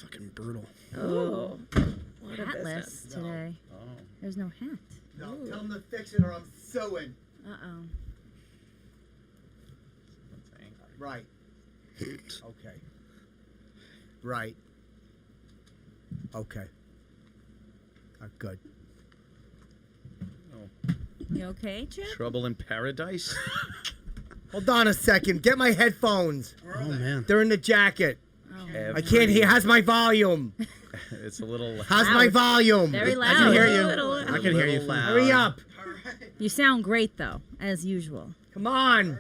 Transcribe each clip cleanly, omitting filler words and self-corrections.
Fucking brutal. Oh. What a Hat business. list today. Oh. There's no hat. No, tell him to fix it or I'm suing. Uh-oh. That's angry. Right. Okay. Right. Okay. Good. You okay, Chip? Trouble in paradise? Hold on a second. Get my headphones. Oh, man. They're in the jacket. Oh. I can't hear. How's my volume? It's a little... How's my volume? Very loud. I can hear A you. little I can hear you fine. Hurry up. You sound great, though, as usual. Come on.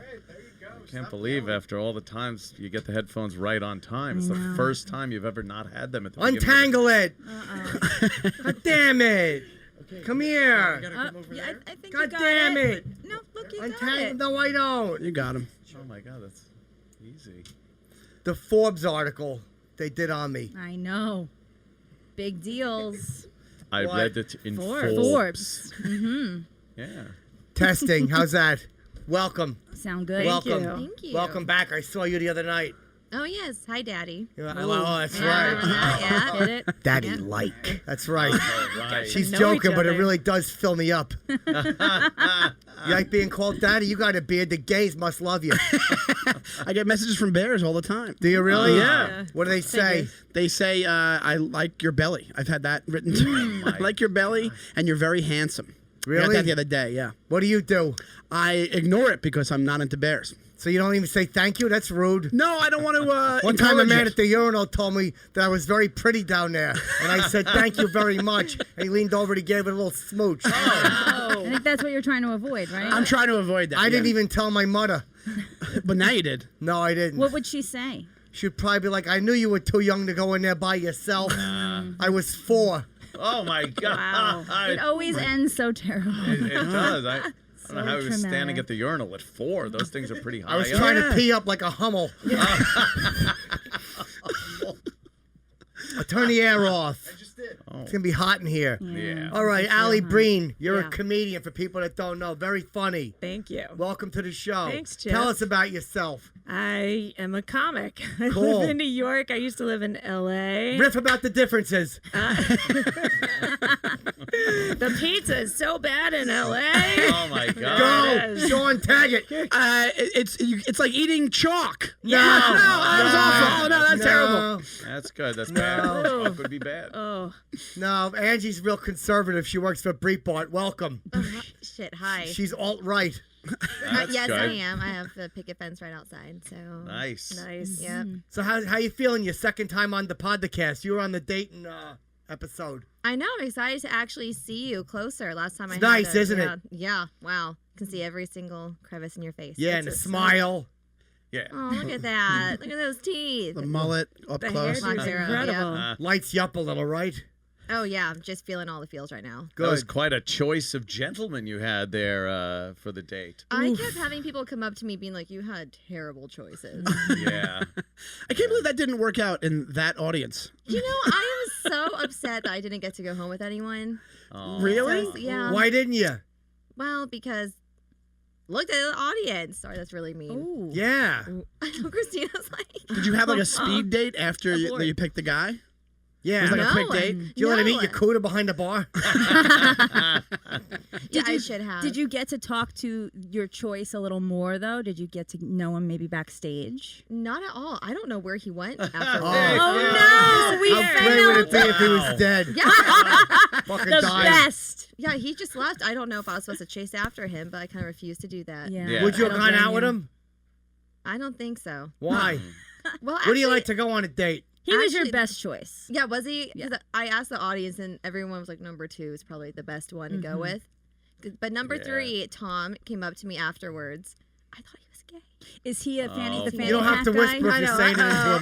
I can't believe after all the times you get the headphones right on time. It's the first time you've ever not had them at the beginning. Untangle it. Uh-oh. God damn it. Come here. Yeah, I think God you got damn it. No, look, you got Untangle. it. No, I don't. You got him. Oh my God, that's easy. The Forbes article they did on me. I know. Big deals. I What? read it in Forbes. Forbes. Mm-hmm. Yeah. Testing. How's that? Welcome. Sound good? Welcome. Thank you. Welcome back. I saw you the other night. Oh, yes. Hi, Daddy. Oh, that's right. Yeah. Hit it. Daddy Yeah. like. That's right. All right. She's know joking, each but it other. really does fill me up. You like being called daddy? You got a beard. The gays must love you. I get messages from bears all the time. Do you really? Yeah. What do they say? They say, I like your belly. I've had that written to me. I like your belly, and you're very handsome. I got Really? that the other day, yeah. What do you do? I ignore it because I'm not into bears. So you don't even say thank you? That's rude. No, I don't want to One time a man it. at the urinal told me that I was very pretty down there. And I said, thank you very much. And he leaned over and gave it a little smooch. I think that's what you're trying to avoid, right? I'm trying to avoid that. I didn't yeah. even tell my mother. But now you did. No, I didn't. What would she say? She'd probably be like, I knew you were too young to go in there by yourself. I was 4. Oh my God. Wow. It always ends so terrible. It does. I don't know how he was traumatic. standing at the urinal at 4. Those things are pretty high. I was up. trying to pee up like a Hummel. Turn the air off. Oh. It's going to be hot in here. Yeah. All right, Allie Breen, you're Yeah. a comedian for people that don't know. Very funny. Thank you. Welcome to the show. Thanks, Chip. Tell us about yourself. I am a comic. I Cool. live in New York. I used to live in L.A. Riff about the differences. The pizza is so bad in L.A. Oh my God. Go, Yes. Sean Taggart. It's like eating chalk. No, that was awful. Oh, no, that's terrible. That's good. That's bad. No. Chalk would be bad. Oh, No, Angie's real conservative. She works for Breitbart. Welcome. shit. Hi. She's alt-right. That's yes, good. I am. I have the picket fence right outside. So Nice. Nice. Yep. So how you feeling? Your second time on the podcast. You were on the Dayton episode. I know. I'm excited to actually see you closer. Last time It's I had nice, isn't it? Yeah. Wow. Can see every single crevice in your face. Yeah, It's and a a- smile. Yeah. Oh, look at that. Look at those teeth. The mullet up The close. hairdo is Montero, incredible. Lights you up a little, right? Oh, yeah. I'm just feeling all the feels right now. That was Good. quite a choice of gentlemen you had there for the date. I kept having people come up to me being like, you had terrible choices. Yeah. I can't believe that didn't work out in that audience. You know, I am so upset that I didn't get to go home with anyone. Oh. Really? So, yeah. Why didn't you? Well, because look at the audience. Sorry, that's really mean. Ooh. Yeah. I know Christina's like. Did you have like a speed date after Abort. you picked the guy? Yeah. It was like No, a quick date? Did you let him eat your cooter behind the bar? Yeah, I should have. Did you get to talk to your choice a little more, though? Did you get to know him maybe backstage? Not at all. I don't know where he went after. Oh, no! We How great would it be if he was dead? Yeah. Fucking The died. best! Yeah, he just left. I don't know if I was supposed to chase after him, but I kind of refused to do that. Yeah. Yeah. Would you I have don't gone blame out with you. him? I don't think so. Why? Well, Where do you actually- like to go on a date? He was your Actually- best choice. Yeah, was he? 'Cause I asked the audience, and everyone was like, number 2 is probably the best one to go with. But number 3, Tom came up to me afterwards. I thought he was gay. Is he a fanny, the fanny You don't have pack to guy? whisper if you're saying it into a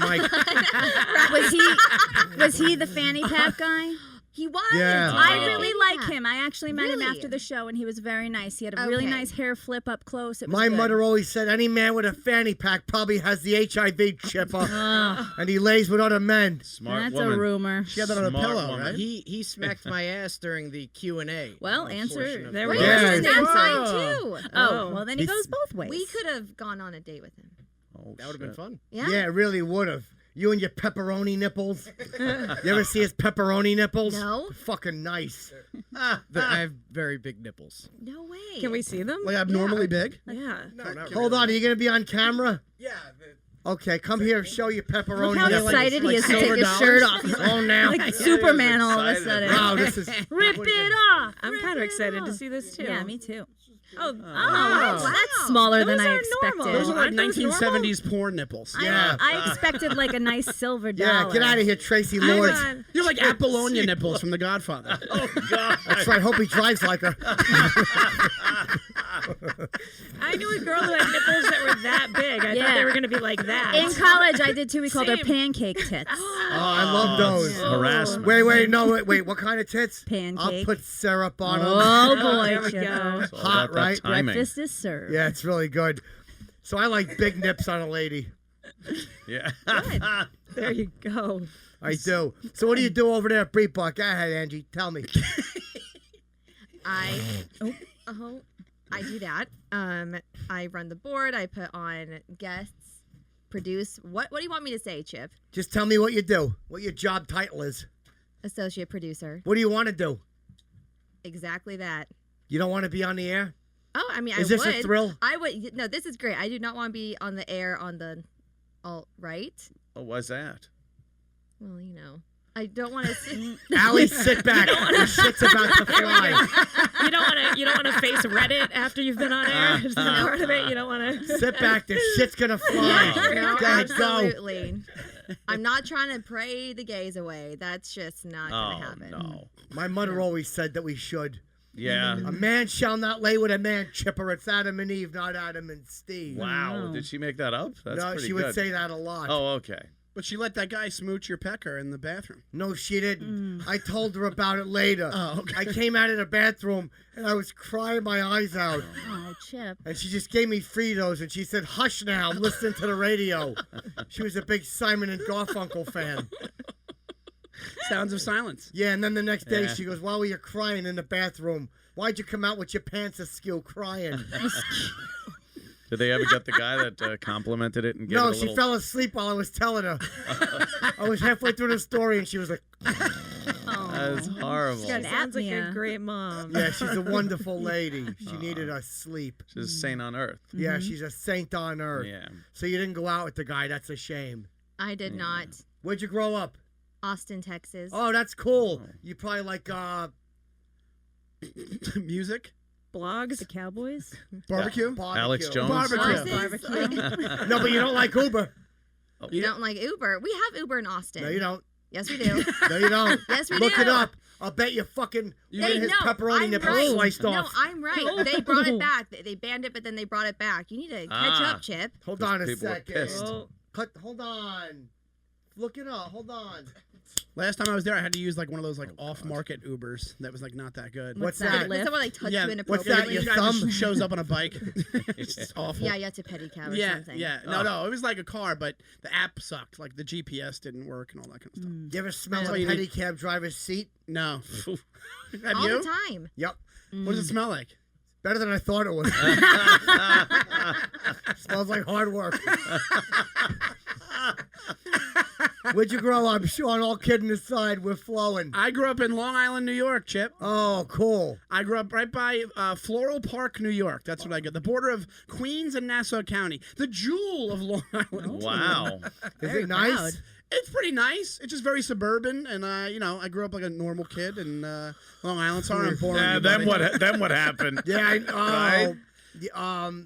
mic. Was he the fanny pack guy? He was. Yeah. I Oh. really like him. I actually met him Really? after the show, and he was very nice. He had a really Okay. nice hair flip up close. It was My good. mother always said any man with a fanny pack probably has the HIV chipper. And he lays with other men. Smart That's woman. a rumor. She had that on a Smart pillow, woman. right? He smacked my ass during the Q&A. Well, portion answer. of There the- we Wait, Yeah. he was Yeah. mine too. Oh, well, then he He's- goes both ways. We could have gone on a date with him. Oh, That would have been shit. fun. Yeah. Yeah, it really would have. You and your pepperoni nipples. You ever see his pepperoni nipples? No. They're fucking nice. I have very big nipples. No way. Can we see them? Like abnormally big? Yeah. No, not Hold on, are you going to be on camera? Yeah. Okay, come here, show your pepperoni Look how nipples. excited he is to take silver his dollars? shirt off. Oh, now. Like Superman all of a excited. sudden. Wow, this is... Rip it off. I'm kind of excited to see this too. Yeah, me too. Oh, That's smaller than Those I are expected. normal. Those are like Aren't those normal? 1970s porn nipples. Yeah. I expected like a nice silver dollar. Yeah, get out of here, Tracy I'm Lords. on- You're like Apollonia nipples from The Godfather. Oh God. That's right, hope he drives like her. I knew a girl who had nipples that were that big. I thought Yeah. they were going to be like that. In college, I did too. We called her Same. pancake tits. Oh, I love those. Harassment. Wait, what kind of tits? Pancake. I'll put syrup on them. Oh There boy, we Chipper. go. It's all Hot, about that right? timing. Breakfast is served. Yeah, it's really good. So I like big nips on a lady. Yeah. There you go. I do. So what do you do over there at Breen? Go ahead, Angie. Tell me. I do that. I run the board. I put on guests, produce. What do you want me to say, Chip? Just tell me what you do. What your job title is. Associate producer. What do you want to do? Exactly that. You don't want to be on the air? Oh, I mean, Is I this would. a thrill? I would. No, this is great. I do not want to be on the air on the alt-right. Oh, why's that? Well, you know, I don't want to. Allie, sit back. Your shit's about to fly. You don't want to face Reddit after you've been on air. Is that part of it? You don't want to. Sit back. This shit's going to fly. No, Go ahead, go. absolutely. I'm not trying to pray the gays away. That's just not going to happen. No. My mother always said that we should. Yeah. A man shall not lay with a man, Chipper. It's Adam and Eve, not Adam and Steve. Wow. Wow. Did she make that up? That's No, pretty she good. would say that a lot. Oh, okay. But she let that guy smooch your pecker in the bathroom. No, she didn't. I told her about it later. Oh, okay. I came out of the bathroom and I was crying my eyes out. Oh, Chip. And she just gave me Fritos and she said, "Hush now, I'm listening to the radio." She was a big Simon and Garfunkel fan. Sounds of silence. Yeah, and then the next day Yeah. she goes, "Why were you crying in the bathroom? Why'd you come out with your pants askew crying?" Did they ever get the guy that complimented it and gave it No, a she little... fell asleep while I was telling her. I was halfway through the story and she was like, That's horrible. got Sounds like a apnea. great mom. yeah, she's a wonderful lady. She needed a sleep. She's a saint on earth. Yeah, she's a saint on earth. Yeah. So you didn't go out with the guy. That's a shame. I did not. Where'd you grow up? Austin, Texas. Oh, that's cool. You probably like Music? Blogs. The Cowboys? Barbecue? barbecue. Alex Jones. Barbecue. Austin's like- No, but you don't like Uber. you don't like Uber. We have Uber in Austin. No, you don't. Yes, we do. No, you don't. Yes, we Look do. it up. I'll bet you fucking You get didn't- his no, pepperoni I'm nipples right. sliced No, off. I'm right. They brought it back. They banned it, but then they brought it back. You need to catch Ah. up, Chip. Hold on a People were second. pissed. Oh, Hold on. Look it up. Hold on. Last time I was there, I had to use like one of those like off-market Ubers that was like not that good. What's that? that? Does someone like touch Yeah, you what's that, inappropriately? your guy thumb? just shows up on a bike. It's just awful. Yeah, you have to pedicab or yeah, something. yeah. No, it was like a car, but the app sucked. Like the GPS didn't work and all that kind of stuff. You ever smell That's a all you need. pedicab driver's seat? No. Have All you? the time. Yep. What does it smell like? Better than I thought it was. Smells like hard work. Where'd you grow up, Sean? All kidding aside, we're flowing. I grew up in Long Island, New York, Chip. Oh, cool. I grew up right by Floral Park, New York. That's what I get. The border of Queens and Nassau County. The jewel of Long Island. Wow. Is Very it nice? proud. It's pretty nice. It's just very suburban, and I grew up like a normal kid in Long Island. Sorry, I'm boring. Yeah, you, then buddy. what happened? Yeah, I Right?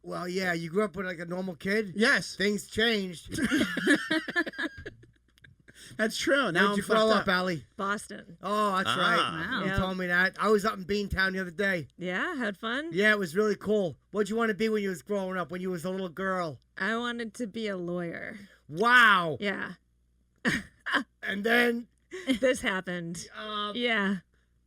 well, yeah, you grew up with like a normal kid? Yes, Things changed. that's true. Now Where'd I'm you grow fucked up, Allie? Boston. Oh, that's right. Ah. Wow. You Yeah. told me that. I was up in Beantown the other day. Yeah, had fun. Yeah, it was really cool. What'd you want to be when you was growing up, when you was a little girl? I wanted to be a lawyer. Wow. Yeah. And then, This happened. Yeah.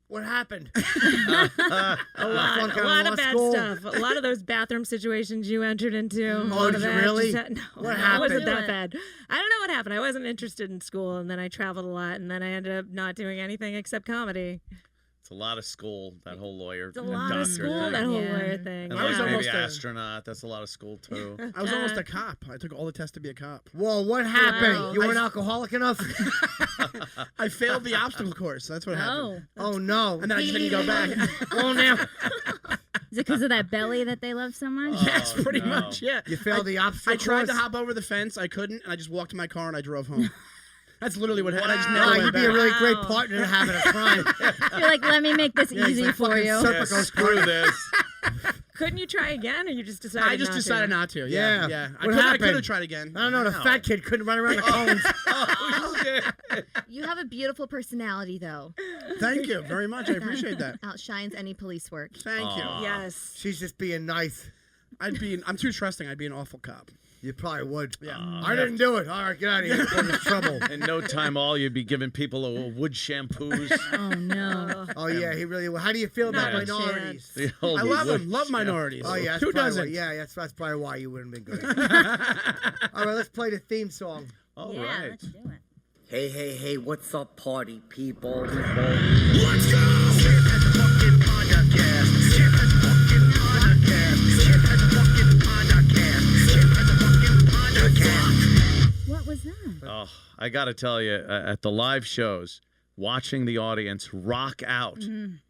what happened? A lot flunk out of law of bad school? stuff. A lot of those bathroom situations you entered into. a lot did of you that really? just no, What it happened? wasn't that bad. I don't know what happened. I wasn't interested in school, and then I traveled a lot, and then I ended up not doing anything except comedy. It's a lot of school, that whole lawyer. It's a lot of school, thing. that whole Yeah. lawyer thing. And I was like almost maybe a- astronaut. That's a lot of school too. I was almost a cop. I took all the tests to be a cop. Whoa, what happened? Wow. You weren't alcoholic enough? I failed the obstacle course. That's what happened. Oh. Oh, no. And then I just didn't go back. Oh, now. Is it because of that belly that they love so much? Yes, pretty no. much. Yeah. You failed the obstacle I tried to course? hop over the fence. I couldn't, and I just walked to my car and I drove home. That's literally what happened. I just Wow, never you'd went be a back. really great Wow. partner to have in a crime. You're like, let me make this Yeah, he's easy like for fucking you. Serpico's Yeah, screw this. Couldn't you try again, or you just decided? I just decided not to. Yeah. Yeah. I What could happened? have tried again. I don't know. The Wow. fat kid couldn't run around the cones. Oh, shit. You have a beautiful personality, though. Thank you very much. I appreciate that. Outshines any police work. Thank you. Aw. Yes. She's just being nice. I'm too trusting. I'd be an awful cop. You probably would. Yeah. I didn't do it. All right, get out of here. You're in trouble. In no time, all you'd be giving people a wood shampoos. Oh, no. Oh, yeah, he really would. How do you feel about Not a minorities? The old I love wood them. Love minorities. Oh, yeah. That's Who probably doesn't? Why, yeah, that's probably why you wouldn't have been good. All right, let's play the theme song. All Yeah, right. let's do it. Hey, hey, hey, what's up, party people? Let's go! Chip has a fucking podcast. Chip has a fucking podcast. Chip has a fucking podcast. Chip has a fucking podcast. What was that? Oh, I got to tell you, at the live shows, watching the audience rock out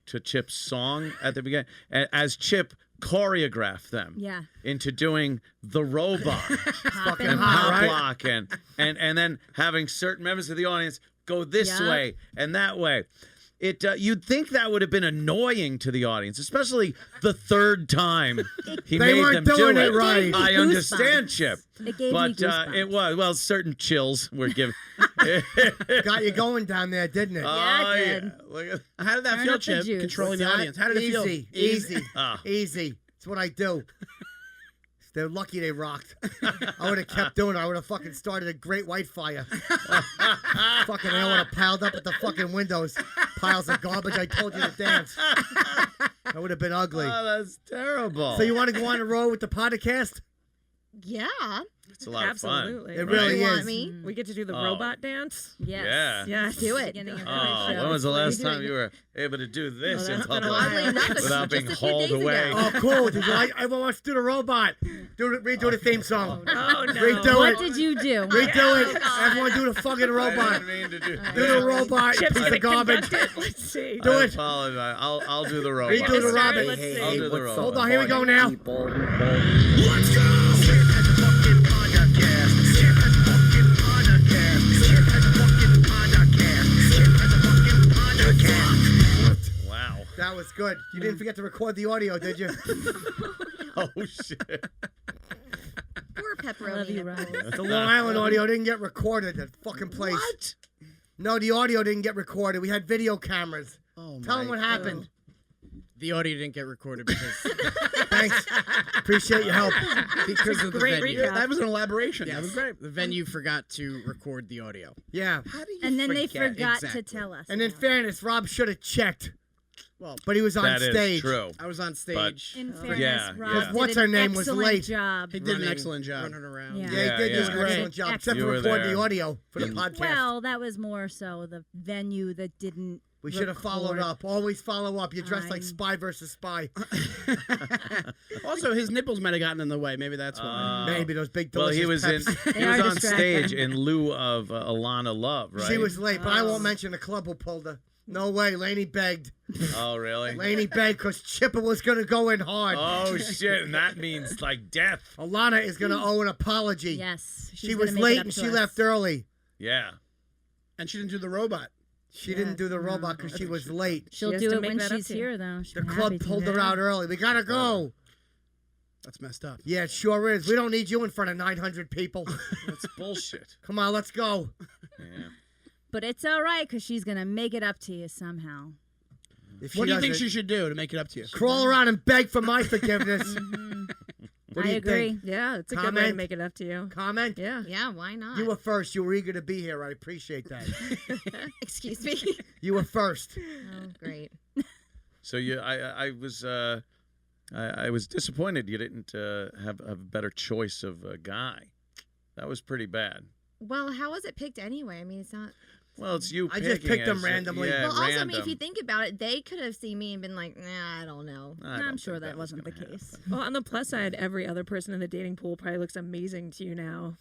to Chip's song at the beginning, as Chip choreographed them Yeah. into doing the robot Popping and hot, pop right? lock and then having certain members of the audience go this Yeah. way and that way. You'd think that would have been annoying to the audience, especially the third time he They made weren't them do doing it. it right. I Goosebumps. understand, Chip. It gave me But goosebumps. it was, well, certain chills were given. Got you going down there, didn't it? Yeah, it did. Look at, How did that Turn feel, up the Chip? juice. Controlling the What's that? audience. How did it feel? Easy. Ah. Easy. It's what I do. They're lucky they rocked. I would have kept doing it. I would have fucking started a great white fire. Fucking I would have piled up at the fucking windows. Piles of garbage. I told you to dance. That would have been ugly. oh, that's terrible. So you want to go on the road with the podcast? Yeah. It's a lot Absolutely. It of fun. really You is. want me? We get to do the Oh. robot dance. Yes. Yeah. Yes. Do it. Beginning of every Oh, show. when was the last What are time you you were able to do this Oh, in that's been a public while. Oddly enough, it's without just being a few hauled days away? ago. Oh, cool. Did you like? Everyone wants to do the robot. Redo the theme song. Oh no. Redo What it. did you do? Redo it. God. Everyone do the fucking I robot. didn't mean to do Do the robot, Chip's piece gonna of garbage. conduct it. Let's see. Do I it. apologize. I'll do the robot. Redo the Sorry, robot. let's Hey, see. I'll hey, do the what's robot. up, Hold on, here we go party now. people? Let's go! Chip has a fucking podcast. Chip has a fucking podcast. Chip has a fucking podcast. Chip has a fucking podcast. Wow. That was good. You didn't forget to record the audio, did you? Oh shit. Poor pepperoni. Love you, nipples. Rose. The Long Island audio didn't get recorded. That fucking place. What? No, the audio didn't get recorded. We had video cameras. Oh Tell them what happened. The audio didn't get recorded because Thanks. Appreciate your help. because of the Great venue. recap. That was an elaboration. Yes. That was great. The venue forgot to record the audio. Yeah. And then they forget? forgot Exactly. to tell us. And in about it. fairness, Rob should have checked. Well, But he was on That is stage. true. I was on stage. In Oh. fairness, Yeah, Rob yeah. did What's an her name was excellent late. job. He did an Running- excellent job. Running around. Yeah. Yeah, he did do Yeah, an yeah. excellent job. Except You for were recording there. the audio for the You- podcast. Well, that was more so the venue that didn't. we should have followed record. up. Always follow up. You're dressed like I- spy versus spy. Also, his nipples might have gotten in the way. Maybe that's why. Maybe those big Well, delicious he was peps. in. He was are on distracting. stage in lieu of Alana Love, right? She was late, but I won't mention the club who pulled her. No way. Laney begged. Oh really? Laney begged because Chipper was going to go in hard. Oh shit! And that means like death. Alana is going to owe an apology. Yes. she's She gonna was make it late up and to she us. left early. Yeah. And she didn't do the robot. She didn't do the robot because she was late. She'll has do to it make when that up she's to you. here, though. She'll The be club happy to. pulled her out early. We got to go. That's messed up. Yeah, it sure is. We don't need you in front of 900 people. That's bullshit. Come on, let's go. Yeah. But it's all right because she's going to make it up to you somehow. If What do you think doesn't, she should do to make it up to you? crawl around and beg for my forgiveness? What do I you agree. think? Yeah, it's a good way to Comment? make it up to you. Comment? Yeah. Yeah, why not? You were first. You were eager to be here. I appreciate that. Excuse me. You were first. Oh, great. So I was disappointed you didn't have a better choice of a guy. That was pretty bad. Well, how was it picked anyway? I mean, it's not. Well, it's you. I just picking picked them as- randomly. Yeah, Well, also, I random. mean, if you think about it, they could have seen me and been like, nah, I don't know. I I'm don't sure think that was wasn't the gonna case. Well, on the plus side, every other person in the dating pool probably looks amazing to you now.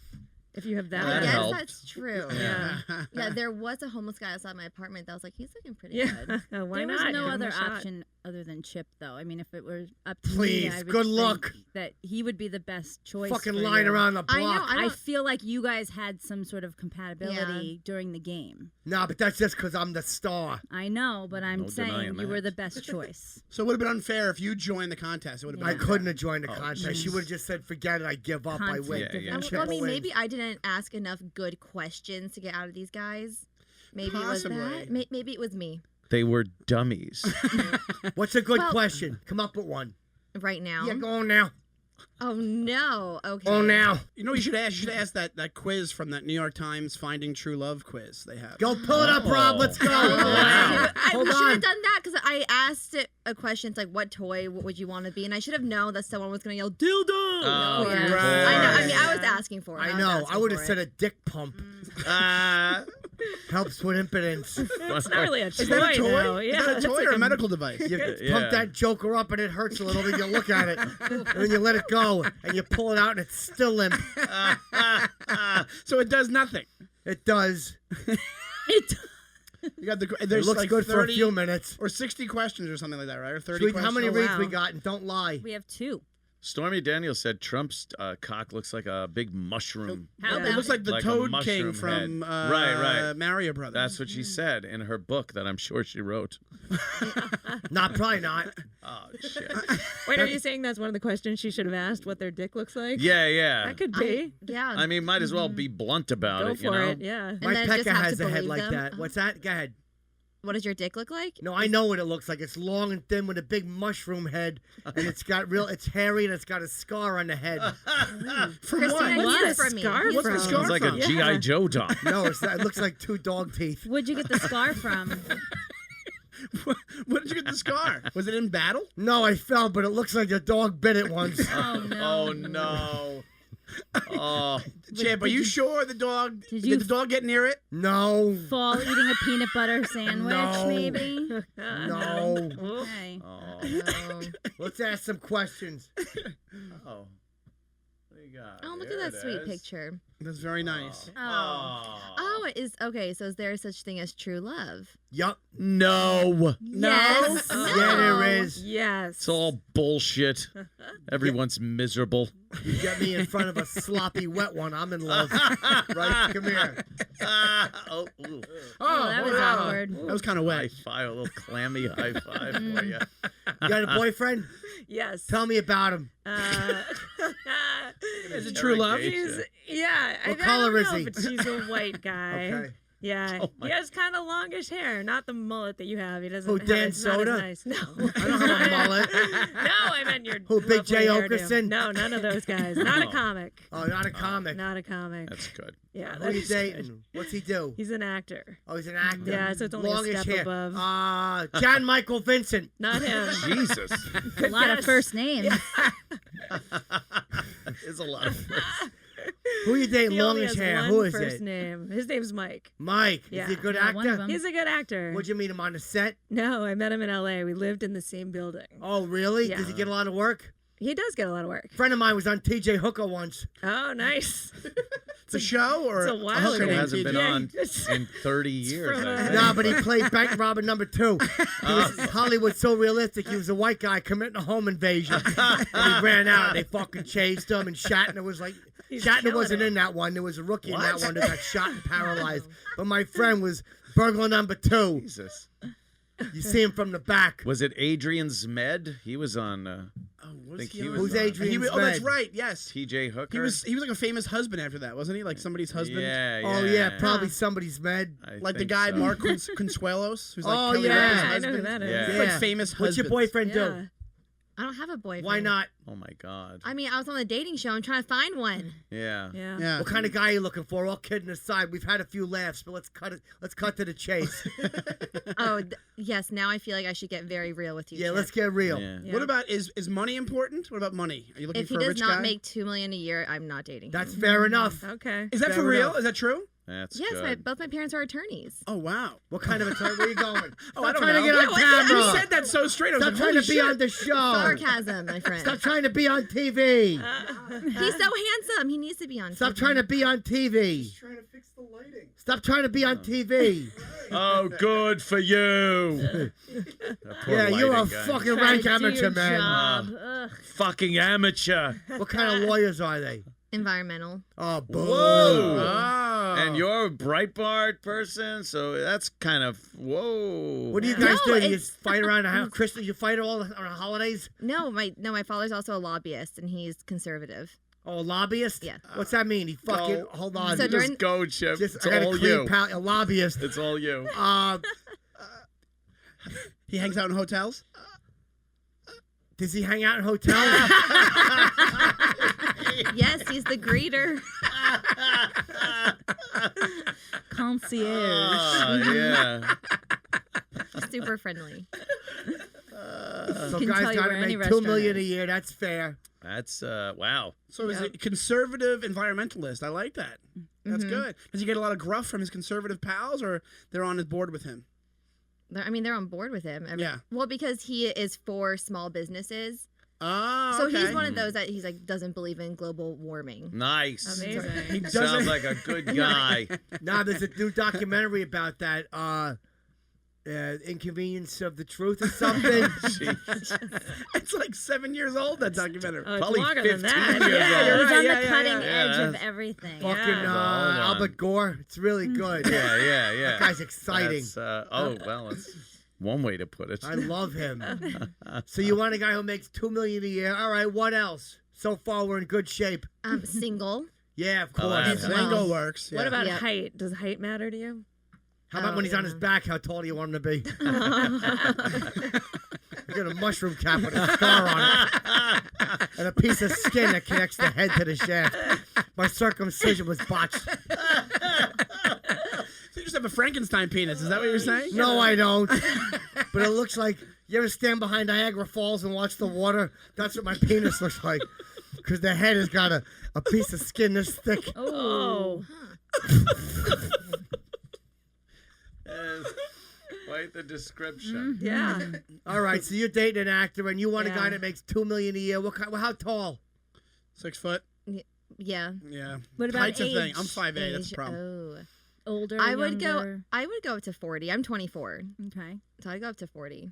If you have that. That I guess helped. that's true. Yeah. Yeah, there was a homeless guy outside my apartment that was like, he's looking pretty Yeah. good. Why There was not? no Give him other a shot. option other than Chip, though. I mean, if it were up to me, Please, I would good think luck. that he would be the best choice. Fucking for lying you. around the I know. block. I I don't. feel like you guys had some sort of compatibility during the game. Nah, but that's just because I'm the star. I know, but I'm No saying denying you were that. the best choice. So it would have been unfair if you joined the contest. It would have been I unfair. couldn't have joined the Oh, contest. She jeez. would have just said, forget it, I give up, I win. Conflict Yeah, of yeah. Well, interest. I mean, wins. maybe I didn't ask enough good questions to get out of these guys. Maybe it was Possibly. that. Maybe it was me They were dummies. What's a good Well- question? Come up with one. right now. Yeah, go on now. Oh no. Okay. Go on now. You know, you should ask that quiz from that New York Times Finding True Love quiz they have. Go pull it up, Rob. Let's go. Oh, Wow. I Hold should on. have done that because I asked it a question. It's like, what toy would you want to be? And I should have known that someone was going to yell, dildo. Oh, Yeah. right. I know. I mean, I Yeah. was asking for it. I was know. asking I would have for said it. a dick pump. Ah. Helps with impotence. It's not really a toy, Is that a toy? though. Is Yeah, that a that's toy like or a medical device? You Yeah. pump that joker up and it hurts a little, then you look at it. And then you let it go and you pull it out and it's still limp. So it does nothing. It does. You got the. It There's looks like good 30 for a few minutes. or 60 questions or something like that, right? Or 30 Sweet, questions. how many Oh, reads wow. we got? And don't lie. We have 2. Stormy Daniels said Trump's cock looks like a big mushroom. How It about looks like the Like a Toad mushroom King from head. Right. Mario Brothers. That's what she said in her book that I'm sure she wrote. Probably not. Oh, shit. Wait, are you saying that's one of the questions she should have asked? What their dick looks like? Yeah, yeah. That could be. Yeah. I mean, might as well be blunt about Go it, for you know? it. Yeah. And My then just pecker have has to a head believe like them. that. What's that? Go ahead. What does your dick look like? No, I know what it looks like. It's long and thin with a big mushroom head, and it's hairy, and it's got a scar on the head. From Christina, what? you What's need the it from me. scar You need What's it the from scar me. Sounds like a from? G.I. Joe doll. No, it looks like 2 dog teeth. Where'd you get the scar from? What did you get the scar? Was it in battle? No, I fell, but it looks like the dog bit it once. Oh no. Oh, no. Oh, Chip, are you sure the dog? Did Did you- the dog get near it? No, Fall eating a peanut butter sandwich, No. maybe? no. Okay. oh, Oh. Let's ask some questions. oh. What do you got? Oh, look There at that it sweet is. picture. That's very nice. Oh. Oh, it is okay. So is there such thing as true love? Yup. No. Yes. Yeah, there is. Yes. It's all bullshit. Everyone's miserable. You get me in front of a sloppy wet one, I'm in love. Right? Come here. Oh, ooh. Oh, that was wow. awkward. That was kind of High wet. five, a little clammy high five for you. You got a boyfriend? Yes. Tell me about him. Is it true love? He's, yeah. What I color don't is know, he? But he's a white guy. Okay. Yeah. Oh my He has kind of longish hair, not the mullet that you have. He doesn't Who, have Dan it's not as Soda? nice. No. I don't have a mullet. No, I meant your Who, Big J. lovely hairdo. Okerson? No, none of those guys. Not a Oh. comic. Oh, not a comic. Not a comic. That's good. Yeah. Who are you that's good. dating? What's he do? He's an actor. Oh, he's an actor. Yeah, so it's only a Longish step hair. above. John Michael Vincent. Not him. Jesus. A lot of Yes. first names. There's a lot of firsts. Who are you dating? He only Longish has hair. one Who is first it? name. His name's Mike. Mike. Yeah. Is he a good Yeah, one of actor? them. He's a good actor. What'd you meet him on the set? No, I met him in L.A. We lived in the same building. Oh, really? Yeah. Does he get a lot of work? He does get a lot of work. A friend of mine was on TJ Hooker once. Oh, nice. The show or It's a a while hooker ago. named Hasn't been TJ? on in 30 years. from, I think. Nah, but he played Bank Robber number 2. He was Hollywood so realistic. He was a white guy committing a home invasion. And he ran out. They fucking chased him. And Shatner was like, He's Shatner killing wasn't it. in that one. There was a rookie in that What? one that got shot and paralyzed. But my friend was burglar number 2. Jesus. You see him from the back. Was it Adrian Zmed? He was on Oh, was think he he on- was Who's on- Adrian Oh, that's Zmed? right. Yes. TJ Hooker. He was like a famous husband after that, wasn't he? Like somebody's husband. Yeah, Oh, yeah, probably somebody's med. I Like the think guy so. Mark Consuelos, who's like Oh, Kelly yeah. Ripa's I know husband. who that is. Yeah. He's like famous What's your husbands. boyfriend Yeah. do? I don't have a boyfriend. Why not? Oh my God. I mean, I was on the dating show. I'm trying to find one. Yeah. Yeah. Yeah. What kind of guy are you looking for? All kidding aside, we've had a few laughs, but let's cut it. Let's cut to the chase. Oh, yes. Now I feel like I should get very real with you. Yeah, Chip. let's get real. Yeah. Yeah. What about is money important? What about money? Are you looking If for he a does rich not guy? make $2 million a year, I'm not dating. That's him. fair enough. Okay. Is that Fair for real? enough. Is that true? That's Yes, good. both my parents are attorneys. Oh wow. What kind of attorney? Where are you going? Oh, I Stop don't trying to know. get on camera. You said that so straight. I was Stop like, trying holy to be shit. on the show. Sarcasm, my friend. Stop trying to be on TV. He's so handsome. He needs to be on. Stop TV. trying to be on TV. Trying to fix the lighting. Stop trying to be on TV. Oh, good for you. That poor Yeah, you're a lighting guy. fucking Trying rank to do amateur, your man. job. Ugh. Fucking amateur. What kind of lawyers are they? Environmental. Oh, boo. Whoa. Oh. And you're a Breitbart person, so that's kind of whoa. What do you guys No, do? You it's- just fight around the house? Christmas, you fight all on the holidays? No, my father's also a lobbyist and he's conservative. Oh, a lobbyist? Yeah. What's that mean? He fucking, Go. hold on. So during- Just go, Chip. Just, It's I got a all clean you. pal, a lobbyist. It's all you. He hangs out in hotels. Does he hang out in hotels? Yes, he's the greeter. Concierge. Oh, yeah. Super friendly. So Can guys tell you got where to any make $2 million restaurant a is. year. That's fair. That's wow. So is it conservative environmentalist? I like that. That's Mm-hmm. good. Does he get a lot of gruff from his conservative pals, or they're on his board with him? They're on board with him. Yeah. Well, because he is for small businesses. Oh, So okay. he's one of those that he's like doesn't believe in global warming. Nice. Amazing. He Sounds doesn't. like a good guy. Now, there's a new documentary about that. Inconvenience of the Truth or something. It's like 7 years old. That documentary. Oh, it's Probably longer 15 than that. years Yeah, old. It was right, on yeah, the yeah, cutting yeah. edge Yeah. of everything. Fucking Hold on. Albert Gore. It's really good. Yeah, yeah, yeah. That guy's exciting. That's, oh well, it's one way to put it. I love him. So you want a guy who makes $2 million a year? All right. What else? So far, we're in good shape. Single. Yeah, of Oh, course. that's Single works. What yeah. about Yeah. height? Does height matter to you? How about when he's on his back? How tall do you want him to be? Get a mushroom cap with a scar on it, and a piece of skin that connects the head to the shaft. My circumcision was botched. So you just have a Frankenstein penis? Is that what you're saying? No, I don't. But it looks like, you ever stand behind Niagara Falls and watch the water? That's what my penis looks like. Because the head has got a piece of skin this thick. Oh. Quite the description. Yeah. All right, so you're dating an actor and you want a guy Yeah. that makes $2 million a year. What kind? How tall? 6 foot. Yeah. Yeah. What about Height's a thing. age? I'm 5'8". That's Age- a problem. Oh. Older, I would younger? go. I would go up to 40. I'm 24, Okay. so I go up to 40.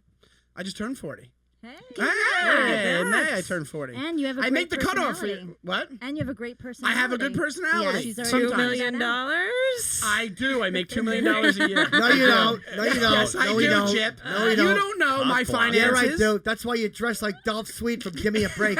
I just turned 40. Hey. Hey, in May I turned 40. And you have a I great make the cutoff for personality. you. What? And you have a great I personality. have a good personality. Yeah, she's already Sometimes. $2 million? I do. I make $2 million a year. No, you don't. No, you don't. Yes, I no, do, you don't. Chip. No, you You don't. don't know Top my line. Yeah, finances. right, dude. That's why you dress like Dolph Sweet from Give Me a Break.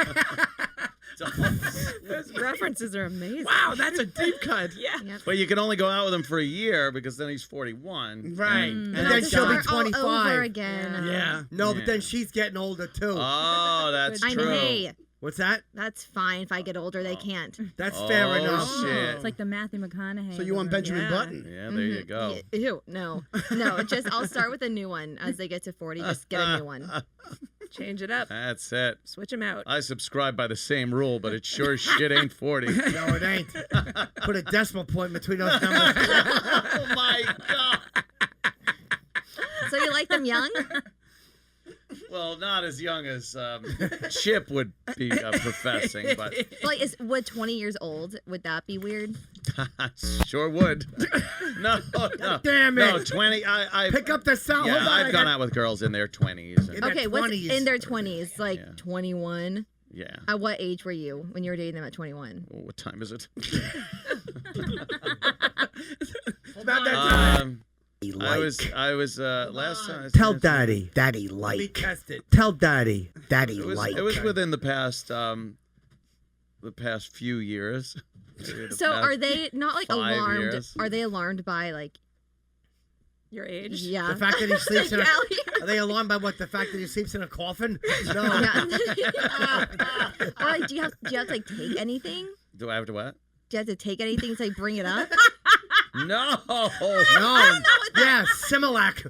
Those references are amazing. Wow, that's a deep cut. Yeah. Yep. But you can only go out with him for a year because then he's 41. Right. And But then I'll she'll be start all 25. over again. Yeah. No, Yeah. but then she's getting older too. Oh, that's I true. know. Hey, What's that? that's fine. If I get older, they can't. That's Oh, fair enough. shit. It's like the Matthew McConaughey. So you want of the- Benjamin Yeah. Button? Yeah, there you go. Ew, no. Just I'll start with a new one as they get to 40. Just get a new one. Change it up. That's it. Switch them out. I subscribe by the same rule, but it sure as shit ain't 40. No, it ain't. Put a decimal point between those numbers. Oh my god. So you like them young? Well, not as young as Chip would be professing, but Like, would 20 years old? Would that be weird? sure would. No, no. Damn No, it. 20. I Pick up the sound. yeah, Hold on, I've gone out with girls in their 20s. And, In their Okay, what's 20s. in their 20s? Like Yeah. 21? yeah. At what age were you when you were dating them at 21? Well, what time is it? About that time. I was last time. Tell Daddy. Daddy Let me like. test it. Tell Daddy. Daddy It was, like. it was within the past few years. So are they not like 5 alarmed? years. Are they alarmed by like Your age? yeah? The fact that he sleeps in a... Yeah. Are they alarmed by what? The fact that he sleeps in a coffin? No. Yeah. Or like, do you have to like take anything? Do I have to what? Do you have to take anything to like bring it up? No. No. Yeah, Similac.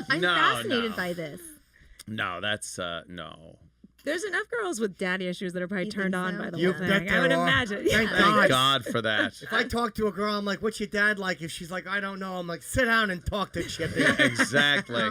I'm No, fascinated no. by this. No, that's no. There's enough girls with daddy issues that are probably You turned think on so? by the You whole thing. bet I there would are. imagine. Thank Yeah. God. Thank God for that. If I talk to a girl, I'm like, "What's your dad like?" If she's like, "I don't know," I'm like, "Sit down and talk to Chippy." Exactly.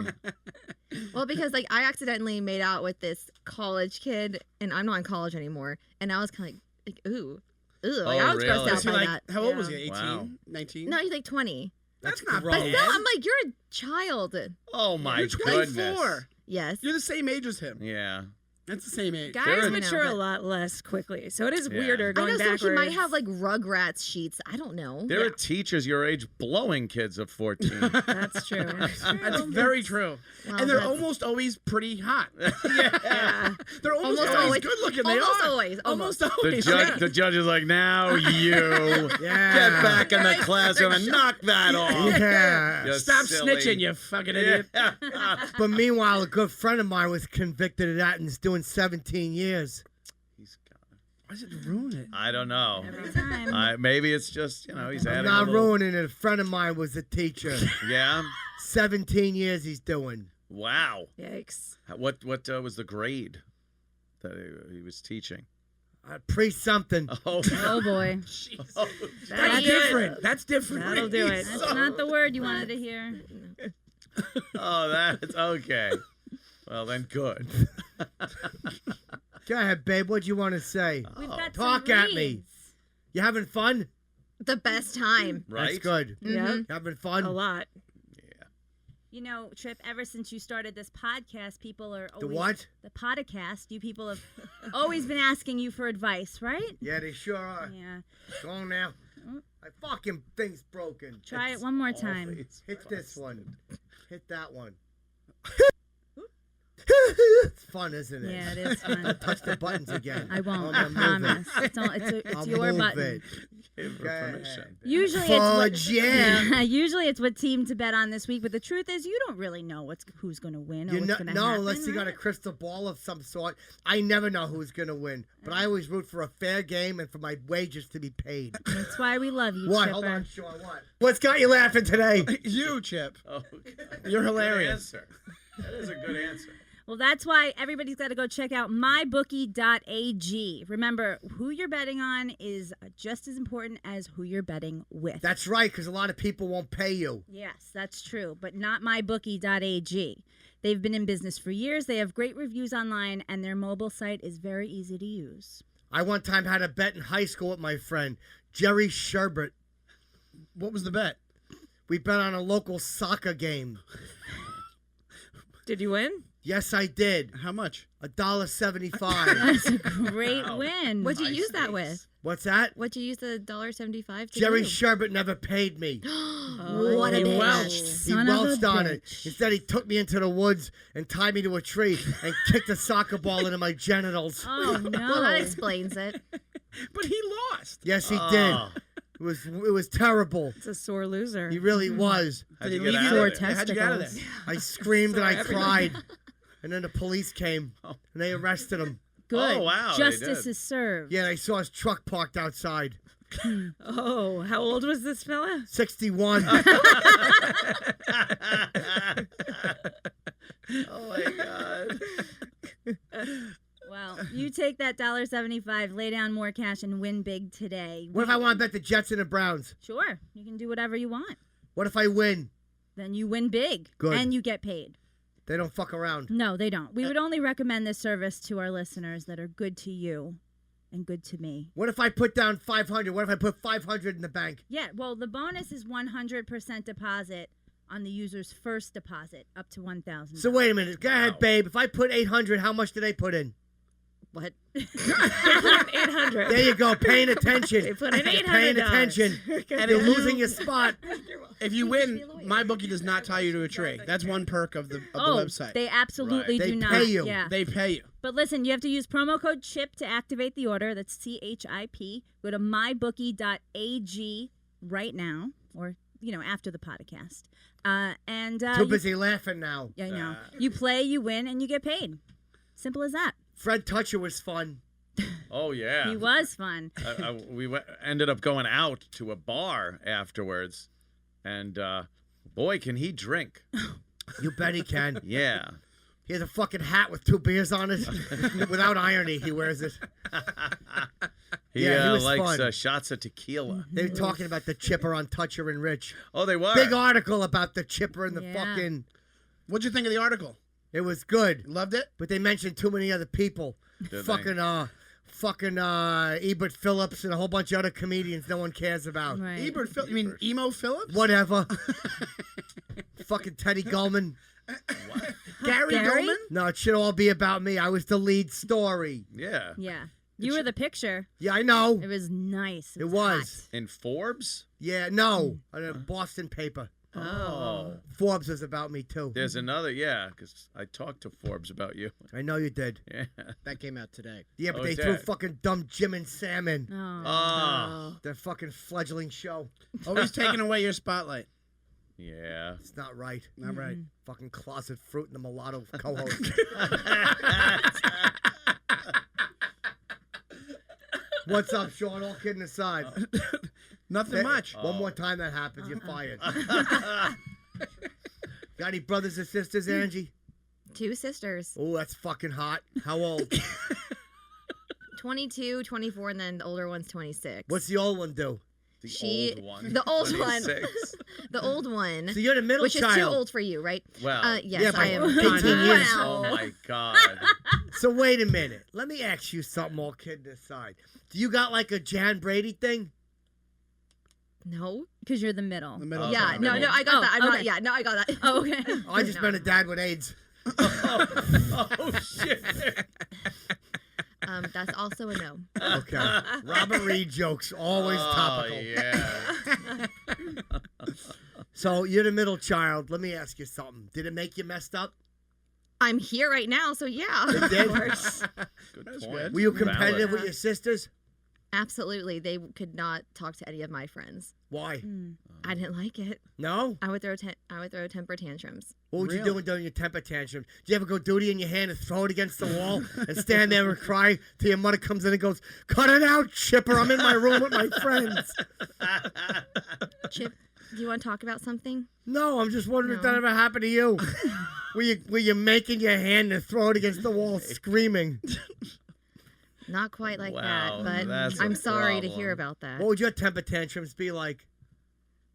Well, because like I accidentally made out with this college kid, and I'm not in college anymore, and I was kind of like ooh, like I was grossed really? out Was he by like, that. how old was he? Yeah. 18? Wow. 19? No, he's like 20. That's not gross. bad. No, I'm like, you're a child. Oh my You're 24. goodness. Yes. You're the same age as him. Yeah. That's the same age. Guys They're- mature I know, a lot less quickly, so it is Yeah. weirder I going know, backwards. so he might have like Rugrats sheets. I don't know. There are teachers your age blowing kids of 14. That's true. That's very true. Well, And they're that's- almost always pretty hot. Yeah. They're almost, Almost always always. good looking. They Almost are. always. Almost The always. judge, the judge is like, now you Yeah. get back in the classroom and knock that off. Yeah. You Stop silly. snitching, you fucking idiot. But meanwhile, a good friend of mine was convicted of that and is doing 17 years. He's got- Why does it ruin it? I don't know. Every time. Maybe it's just, he's I'm adding not a little... ruining it. A friend of mine was a teacher. Yeah? 17 years he's doing. Wow. Yikes. What was the grade that he was teaching? Pre-something. Oh, Oh boy. oh, That's different. That's different. That'll do it. That's not the word you wanted to hear. oh, that's okay. Well, then good. Go ahead, babe. What do you want to say? We've got Talk some at me. reads. You having fun? The best time. Right? That's good. Yeah. Mhm. You having A fun? lot. You know, Trip, ever since you started this podcast, people are The always... what? The podcast. You people have always been asking you for advice, right? Yeah, they sure are. Yeah. Go on now. My fucking thing's broken. Try it one more time. Always Hit this fun. one. Hit that one. It's fun, isn't it? Yeah, it is fun. Touch the buttons again. I won't. I'm I gonna move it. promise. It's I'll your move button. it. Give her Go ahead. permission. Usually it's what, Fudge, yeah. usually it's what team to bet on this week, but the truth is you don't really know who's going to win or You what's know, going to no, happen. unless you got a right? crystal ball of some sort. I never know who's gonna win, but I always root for a fair game and for my wages to be paid. That's why we love you, What? Chipper. Hold on, Sean. What? What's got you laughing today? You, Chip. Oh, God. You're Good hilarious. answer. That is a good answer. Well, that's why everybody's got to go check out mybookie.ag. Remember, who you're betting on is just as important as who you're betting with. That's right, because a lot of people won't pay you. Yes, that's true, but not mybookie.ag. They've been in business for years. They have great reviews online, and their mobile site is very easy to use. I one time had a bet in high school with my friend Jerry Sherbert. What was the bet? We bet on a local soccer game. Did you win? Yes, I did. How much? $1.75. That's a great Wow. win. What'd you Nice use that face. with? What's that? What'd you use the $1.75 to Jerry do? Sherbert never paid me. What a you bitch. welched. He Son of a welched on it. bitch. Instead, he took me into the woods and tied me to a tree and kicked a soccer ball into my genitals. Oh, no. Well, that explains it. But he lost. Yes, he did. Oh. It was terrible. It's a sore loser. He really was. How'd Did you he get leave out you of there? there? How'd you get out of there? Testicles. I screamed and I everything. cried. And then the police came and they arrested him. Good. Oh, wow, they Justice did. is served. Yeah, I saw his truck parked outside. Oh, how old was this fella? 61. Oh my God. Well, you take that $1.75, lay down more cash, and win big today. What if I want to bet the Jets and the Browns? Sure, you can do whatever you want. What if I win? Then you win big. Good. And you get paid. They don't fuck around. No, they don't. We would only recommend this service to our listeners that are good to you and good to me. What if I put down 500? What if I put 500 in the bank? Yeah, well, the bonus is 100% deposit on the user's first deposit up to $1,000. So wait a minute. Go ahead, Wow. babe. If I put 800, how much do they put in? What? 800. There you go. Paying attention. They put in You're $800. paying attention. And You're if you- losing your spot. If you win, my bookie does not tie you to a tree. That's one perk of the website. They absolutely Right. do They not. pay you. Yeah. They pay you. But listen, you have to use promo code CHIP to activate the order. That's CHIP. Go to mybookie.ag right now, or after the podcast. Too busy laughing now. Yeah, I know. You play, you win, and you get paid. Simple as that. Fred Toucher was fun. Oh yeah. He was fun. We ended up going out to a bar afterwards, and boy, can he drink! You bet he can. Yeah. He has a fucking hat with 2 beers on it. Without irony, he wears it. He was likes fun. shots of tequila. They were talking about the Chipper on Toucher and Rich. Oh, they were. Big article about the Chipper and the Yeah. fucking... What'd you think of the article? It was good. Loved it? But they mentioned too many other people. Did Fucking Ebert Phillips and a whole bunch of other comedians no one cares about. Right. Ebert Phillips? You mean Emo Phillips? Whatever. Fucking Teddy Goldman. Gary Gary? Goldman? No, it should all be about me. I was the lead story. Yeah. Yeah. You were the picture. Yeah, I know. It was nice. It was. In Forbes? Yeah, no. On a Boston paper. Oh. Forbes was about me, too. There's another, because I talked to Forbes about you. I know you did. Yeah. That came out today. Yeah, but Oh, they it threw did. fucking dumb Jim and Sam in. Oh. Their fucking fledgling show. Always taking away your spotlight. Yeah. It's not right. Not right. Fucking closet fruit and the mulatto co-host. What's up, Sean? All kidding aside. Nothing much. One more time that happens, you're fired. Got any brothers or sisters, Angie? 2 sisters. Oh, that's fucking hot. How old? 22, 24, and then the older one's 26. What's the old one do? The old one. 26. The old one. So you're the middle which child. is too old for you, right? Well, yes, yeah, I by am. 18 years. Oh my God. So wait a minute. Let me ask you something, all kidding aside. Do you got like a Jan Brady thing? No. Because you're the middle. The middle. Yeah, Okay. no, I got Oh, that. I'm okay. not. Yeah, no, I got that. Oh, okay. Oh, I just been a dad with AIDS. Oh, shit. That's also a no. Okay. Robert Reed jokes, always topical. Oh, yeah. So you're the middle child. Let me ask you something. Did it make you messed up? I'm here right now, so yeah. It did? Good That's point. good. Were you Valid. competitive with your sisters? Absolutely. They could not talk to any of my friends. Why? I didn't like it. No? I would throw temper tantrums. What would you Really? do during your temper tantrum? Do you ever go duty in your hand and throw it against the wall and stand there and cry till your mother comes in and goes, "Cut it out, Chipper. I'm in my room with my friends." Chip, do you want to talk about something? No, I'm just wondering if that No. ever happened to you. Were you making your hand and throw it against the wall screaming? Not quite like Wow, that, but that's a I'm sorry to problem. hear about that. What would your temper tantrums be like?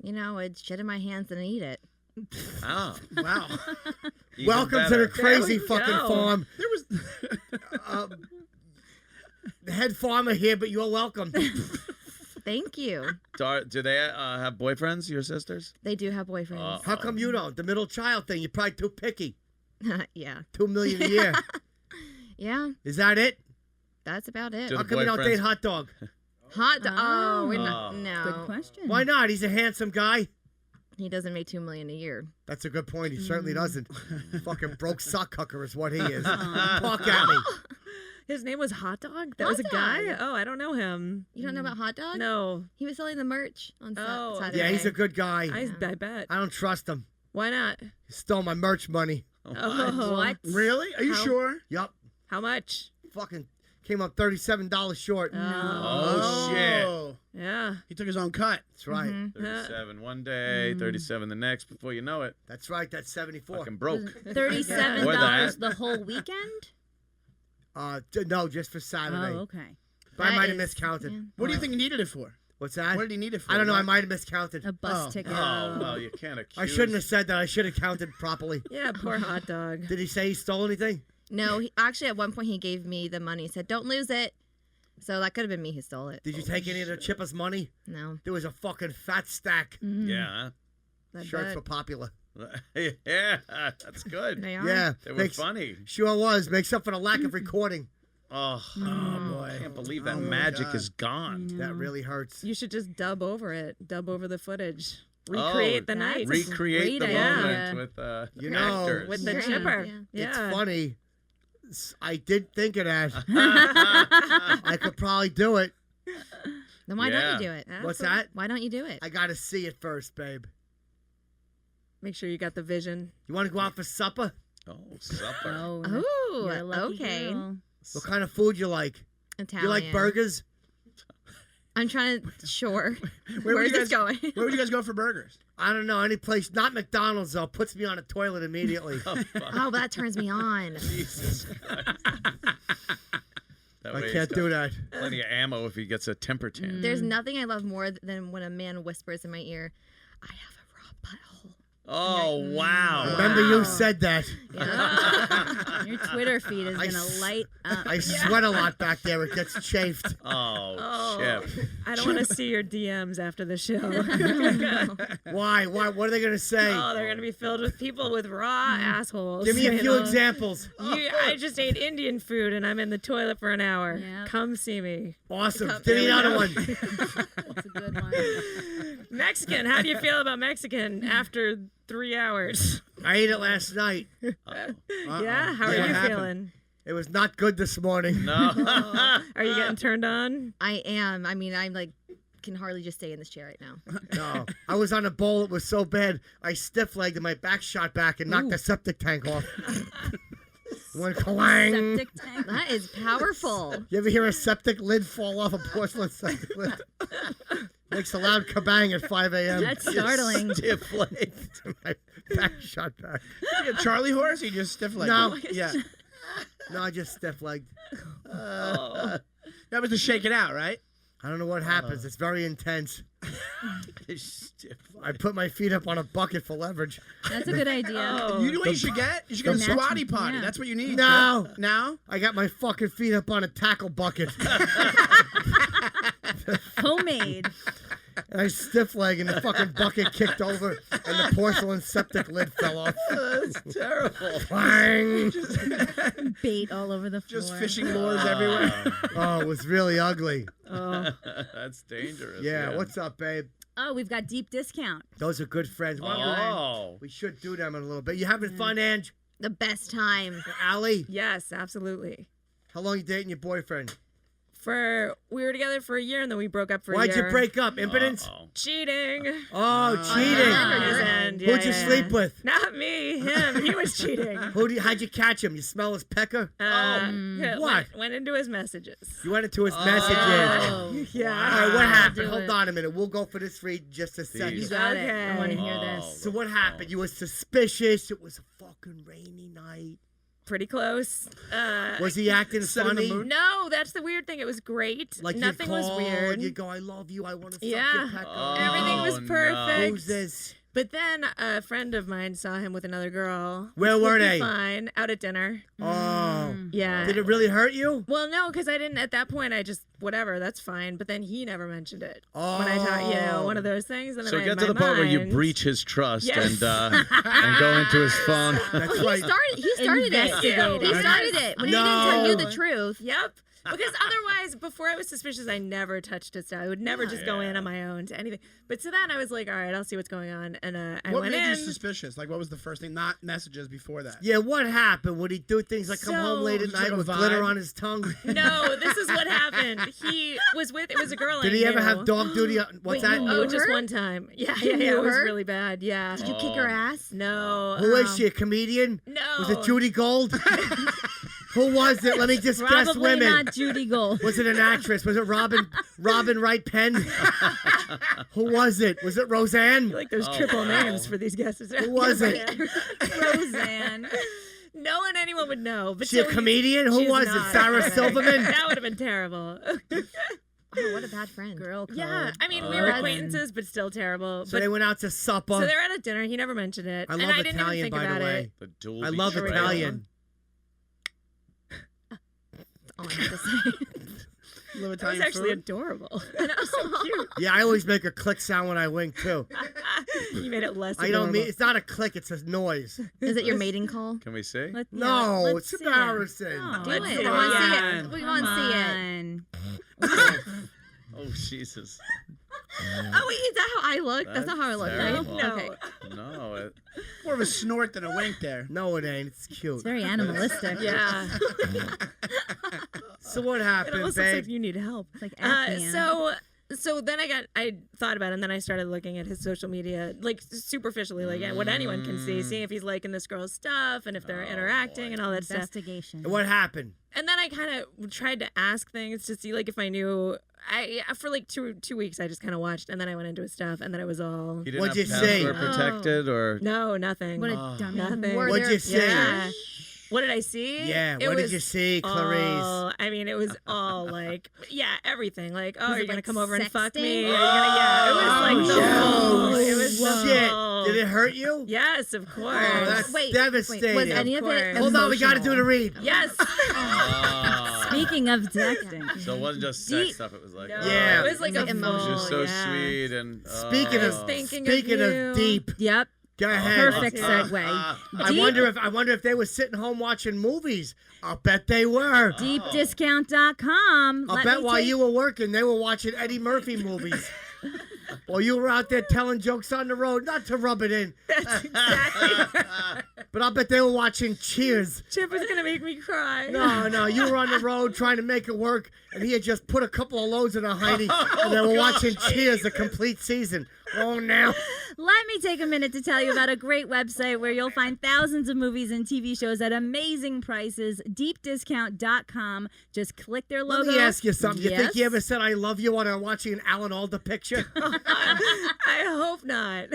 You know, I'd shit in my hands and eat it. Oh, Wow. even Welcome better. to the crazy fucking go. farm. There was. The head farmer here, but you're welcome. Thank you. Do they have boyfriends, your sisters? They do have boyfriends. How come you don't? The middle child thing. You're probably too picky. Yeah. $2 million a year. Yeah, Is that it? that's about it. Do How the come you don't boyfriends- date Hot Dog? Hot dog. Oh, we're Oh. not. No. Good question. Why not? He's a handsome guy. He doesn't make $2 million a year. That's a good point. He certainly doesn't. Fucking broke sock hucker is what he is. Talk at me. His name was Hot Dog? That Hot was a guy? Dog. Oh, I don't know him. You don't know about Hot Dog? No. He was selling the merch on Oh, Saturday. Yeah, he's a good guy. I bet. I don't trust him. Why not? He stole my merch money. Oh, What? Really? Are you How- sure? Yup. How much? Fucking came up $37 short. Oh, shit. Oh. Yeah. He took his own cut. That's right. 37 one day, 37 the next. Before you know it, That's right. That's 74. fucking broke. $37 Or that. the whole weekend? No, just for Saturday. Oh, okay. But I That might have is- miscounted. yeah. What do you think he needed it for? What's that? What did he need it for? I don't know. I might have miscounted. A bus Oh. ticket. Oh, well, you can't accuse. I shouldn't have said that. I should have counted properly. Yeah, poor Hot Dog. Did he say he stole anything? No, actually, at one point, he gave me the money. He said, don't lose it. So that could have been me who stole it. Did you take any of the Chipper's money? No. There was a fucking fat stack. Yeah. I Shirts bet. were popular. Yeah, that's good. They are. Yeah. They were makes- funny. Sure was. Makes up for the lack of recording. Oh, boy. I can't believe that Oh, my magic God. is gone. That really hurts. You should just dub over it. Dub over the footage. Oh, Recreate the that's night. Recreate the Great idea. moment with You know, actors. With the Yeah. chipper. Yeah. Yeah. It's funny. I did think of that. I could probably do it. Then why Yeah. don't you do it? What's that? Why don't you do it? I gotta see it first, babe. Make sure you got the vision. You want to go out for supper? Oh, supper. Oh, Oh, you're a lucky okay. girl. What kind of food you like? Italian. You like burgers? I'm trying to. Sure. Where Where's would you this going? Where would you guys go for burgers? I don't know, any place, not McDonald's though, puts me on a toilet immediately. Oh, but that turns me on. Jesus Christ. That way I he's can't got do that. Plenty of ammo if he gets a temper tantrum. There's nothing I love more than when a man whispers in my ear, "I have a raw butthole." Oh, wow. Remember you said that. Your Twitter feed is going to light up. I sweat a lot back there. It gets chafed. Oh, Chip. I don't want to see your DMs after the show. Why? What are they going to say? Oh, they're going to be filled with people with raw assholes. Give me a you few know? examples. I just ate Indian food and I'm in the toilet for an hour. Yep. Come see me. Awesome. Give me another one. That's a good one. Mexican. How do you feel about Mexican after 3 hours? I ate it last night. Yeah? How are you happened? feeling? It was not good this morning. No. Are you getting turned on? I am. I mean, I'm like, can hardly just stay in this chair right now. No. I was on a bowl. It was so bad. I stiff-legged and my back shot back and knocked the septic tank off. Went clang. Septic tank. That is powerful. You ever hear a septic lid fall off a porcelain septic lid? Makes a loud kabang at 5 a.m. That's startling. Stiff-legged. My back shot back. You a Charlie horse? Or you just stiff legged? No. Yeah. No, I just stiff-legged. That was to shake it out, right? I don't know what happens. It's very intense. I put my feet up on a bucket for leverage. That's a good idea. You know what you should get? You should get a The squatty natural- potty. yeah. That's what you need. No. Chip. Now? I got my fucking feet up on a tackle bucket. Homemade. And I stiff-legged and the fucking bucket kicked over and the porcelain septic lid fell off. That's terrible. Clang. Bait all over the floor. Just fishing lures everywhere. Oh, it was really ugly. That's dangerous. Yeah, what's up, babe? Oh, we've got deep discount. Those are good friends. Why don't Oh. we should do them in a little bit. You having fun, Ange? The best time. Allie? Yes, absolutely. How long you dating your boyfriend? We were together for a year and then we broke up for a Why'd year. you break up? Impotence? Uh-oh. Cheating. Oh, His cheating. end. Who'd you sleep with? Not me. Him. He was cheating. How'd you catch him? You smell his pecker? Yeah, What? Went into his messages. You went into his messages. Oh. Yeah. All right, what happened? Do Hold it. on a minute. We'll go for this for just a second. You Jeez. got it. Okay. I want to hear Oh. this. So what happened? You were suspicious. It was a fucking rainy night. Pretty close. Was he acting Set in the funny? mood? No, that's the weird thing. It was great. Like Nothing you'd was call, weird. You'd go, I love you. I want to suck Yeah. your pecker. Everything was Oh, no. perfect. Who's this? But then a friend of mine saw him with another girl. Where which were would be they? Fine. Out at dinner. Oh. Yeah. Did it really hurt you? Well, no, because I didn't. At that point, I just whatever. That's fine. But then he never mentioned it when I thought, one of those things. And then So I, get in to the my point where you mind- breach his trust Yes. and go into his phone. That's He right. started it. Investigated. He started it. When he didn't tell you the truth. Yep. Because otherwise, before I was suspicious, I never touched his stuff. I would never just go in on my own to anything. But so then I was like, all right, I'll see what's going on. And I What went made in. you suspicious? Like, what was the first thing? Not messages before that. Yeah, what happened? Would he do things like come home So- late at Just like night a with vibe? glitter on his tongue? No, this is what happened. He was with. It was a girl. Did I he ever knew. have dog duty? What's Wait, that? you Oh, knew just her? one time. Yeah, You yeah, knew it was her? really bad. Yeah. Did you kick her ass? No. Who is she? A comedian? No. Was it Judy Gold? Who was it? Let me just guess Probably women. not Judy Gold. Was it an actress? Was it Robin Wright Penn? Who was it? Was it Roseanne? Like there's Oh, triple wow. names for these guesses. Who was it? Roseanne. No one, anyone would know. But She a so comedian? Who she's was not. it? Sarah Silverman? That would have been terrible. Oh, what a bad friend. Girl code. Yeah, I mean, we were acquaintances, but still terrible. So But they went out to supper. so they're at a dinner. He never mentioned it. I and love I didn't Italian, even think by about the way. it. The dual I love betrayal. Italian. All I have to say. Love That was Italian actually food. adorable. So cute. Yeah, I always make a click sound when I wink too. You made it less. I don't mean adorable. it's not a click; it's a noise. Is it your mating call? Can we see? No, let's it's see it. embarrassing. No, Do Let's it. see I want to see it. it. We want to see it. on. Oh, Jesus. Oh, wait, is that how I look? That's not how I look, right? terrible. No. Okay. No. More of a snort than a wink there. No, it ain't. It's cute. It's very animalistic. Yeah. So what It happened, almost looks babe? Uh, like you need help. It's like apnea. So So then I thought about it, and then I started looking at his social media, like superficially, like what anyone can see, seeing if he's liking this girl's stuff and if they're interacting and all that stuff. Investigation. What happened? And then I kind of tried to ask things to see, like, if I knew. For like two weeks, I just kind of watched, and then I went into his stuff, and then it was all. You didn't What'd have you say? password protected or? No, nothing. What a dummy. Nothing. What'd you say? Yeah. What did I see? Yeah, It what did was you see, Clarice? all- I mean, it was all like, everything. Like, oh, Was are it you gonna like come over and fuck me? sexting? Are you gonna, yeah, it was like the whole. It was the shit. whole- Did it hurt you? Yes, of course. Oh, that's Wait, devastating. was any of it? Of Hold on, we got to do the read. Yes. Speaking of texting. So it wasn't just sex stuff. It was like, No, Yeah. It was like It was a like full, emotional. You're so yeah. sweet and. Speaking I of was thinking speaking of of you. deep, Yep. go ahead. Perfect segue. I wonder if they were sitting home watching movies. I'll bet they were. DeepDiscount.com. I'll bet while you were working, they were watching Eddie Murphy movies. While you were out there telling jokes on the road, not to rub it in. That's exactly. But I'll bet they were watching Cheers. Chip is gonna make me cry. No, you were on the road trying to make it work, and he had just put a couple of loads in a Heidi, and they were watching Cheers the complete season. Oh, now. Let me take a minute to tell you about a great website where you'll find thousands of movies and TV shows at amazing prices. DeepDiscount.com. Just click their logo. Let me ask you something. You think Yes? you ever said I love you while watching an Alan Alda picture? I hope not.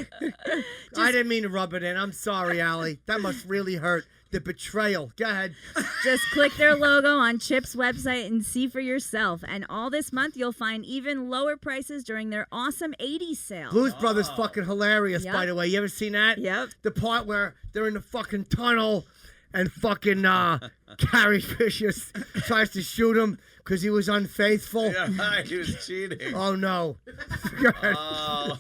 I didn't mean to rub it in. I'm sorry, Allie. That must really hurt. The betrayal. Go ahead. Just click their logo on Chip's website and see for yourself. And all this month, you'll find even lower prices during their awesome 80s sale. Blues Brothers fucking hilarious, Yep. by the way. You ever seen that? Yep. The part where they're in the fucking tunnel and fucking Carrie Fisher tries to shoot him because he was unfaithful. Yeah, he was cheating. Oh, no. Go ahead. Oh,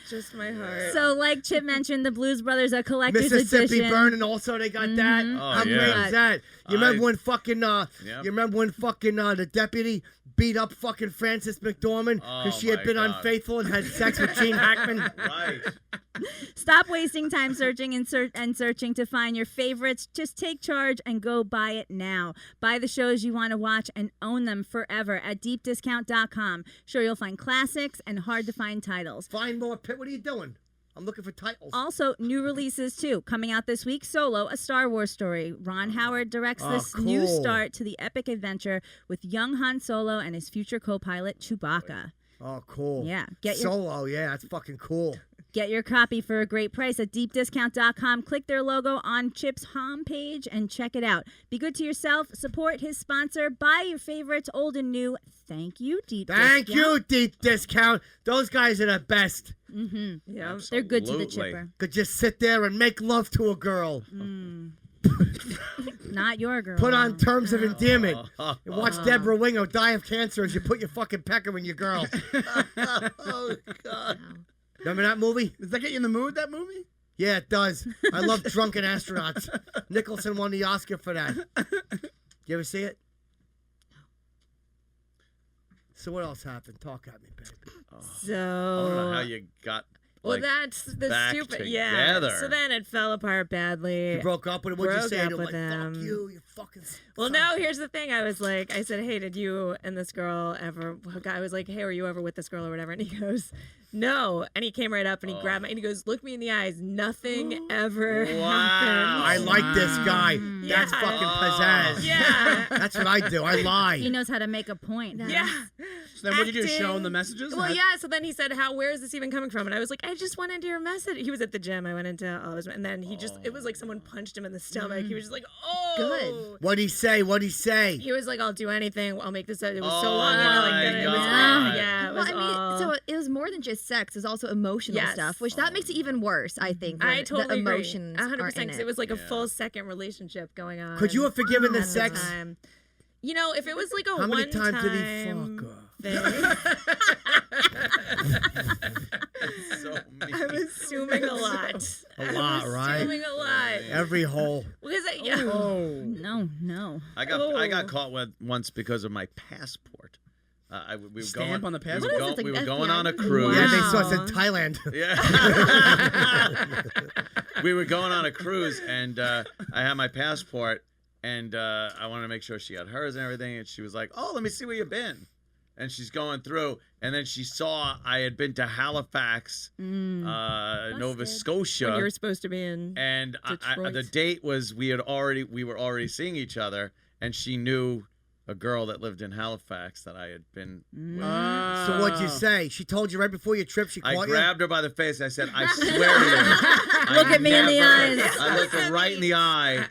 just my heart. So, like Chip mentioned, the Blues Brothers are collector's Mississippi edition. Burning, also they got that. Oh, How great yeah. is that? You remember when fucking Yep. the deputy beat up fucking Frances McDormand Oh, because she had my been God. unfaithful and had sex with Gene Hackman? Right. Stop wasting time searching and searching to find your favorites. Just take charge and go buy it now. Buy the shows you want to watch and own them forever at DeepDiscount.com. Sure, you'll find classics and hard-to-find titles. Find more. What are you doing? I'm looking for titles. Also, new releases, too. Coming out this week, Solo, a Star Wars story. Ron Howard directs this new cool. start to the epic adventure with young Han Solo and his future co-pilot, Chewbacca. Oh, cool. Yeah. Get Solo, yeah, that's fucking cool. your copy for a great price at DeepDiscount.com. Click their logo on Chip's homepage and check it out. Be good to yourself. Support his sponsor. Buy your favorites, old and new. Thank you, Deep Thank Discount. you, Deep Discount. Those guys are the best. Yeah. They're good to the Absolutely. chipper. Could just sit there and make love to a girl. Not your girl. Put on terms of endearment. Oh. And watch Deborah Wingo die of cancer as you put your fucking pecker in your girl. Oh, God. Remember that movie? Does that get you in the mood, that movie? Yeah, it does. I love Drunken Astronauts. Nicholson won the Oscar for that. You ever see it? So what else happened? Talk at me, baby. I don't So. know how you got. Well, like, that's the back stupid. together. Yeah. So then it fell apart badly. You broke up with him? What'd you Broke say? up to him? with Like, him. fuck you fucking... Well, no, here's the thing. I said, hey, did you and this girl ever, a guy was like, hey, were you ever with this girl or whatever? And he goes, no. And he came right up and he grabbed me and he goes, look me in the eyes. Nothing ever happened. I like this guy. That's Yeah. fucking pizzazz. Yeah. That's what I do. I lie. He knows how to make a point. Yeah. So then what did you do? Acting. Show him the messages? Well, yeah. So then he said, where is this even coming from? And I was like, I just went into your message. He was at the gym. I went into all his, and then he just, it was like someone punched him in the stomach. He was just like, oh. Good. What'd he say? What'd he say? He was like, I'll do anything. I'll make this up. It was Oh so long. And my like, it was, God. yeah, it was Well, I mean, all. so it was more than just sex. It was also emotional Yes. stuff, which that makes it even worse, I think. When I totally the agree. emotions 100%. are in 'Cause it. it was like a full second relationship going on. Could you have forgiven the at the sex? time. You know, if it was like a How many one-time times did he fuck her? thing, So mean. I'm assuming a lot. A lot, right? Assuming a lot. Every hole. Because yeah. Oh. No. I got caught with once because of my passport. We were Stamp going on the we passport? were What is go- it, like we were the going FBI? on a cruise. Yeah, Wow. they saw us in Thailand. Yeah. We were going on a cruise, and I had my passport, and I wanted to make sure she got hers and everything. And she was like, "Oh, let me see where you've been." And she's going through, and then she saw I had been to Halifax, Nova Scotia. When you were supposed to be in And Detroit. the date was we were already seeing each other, and she knew a girl that lived in Halifax that I had been with. So what'd you say? She told you right before your trip she I caught grabbed her by the face. I said, "I swear to you." Look at me in the eyes. I looked her right in the eye,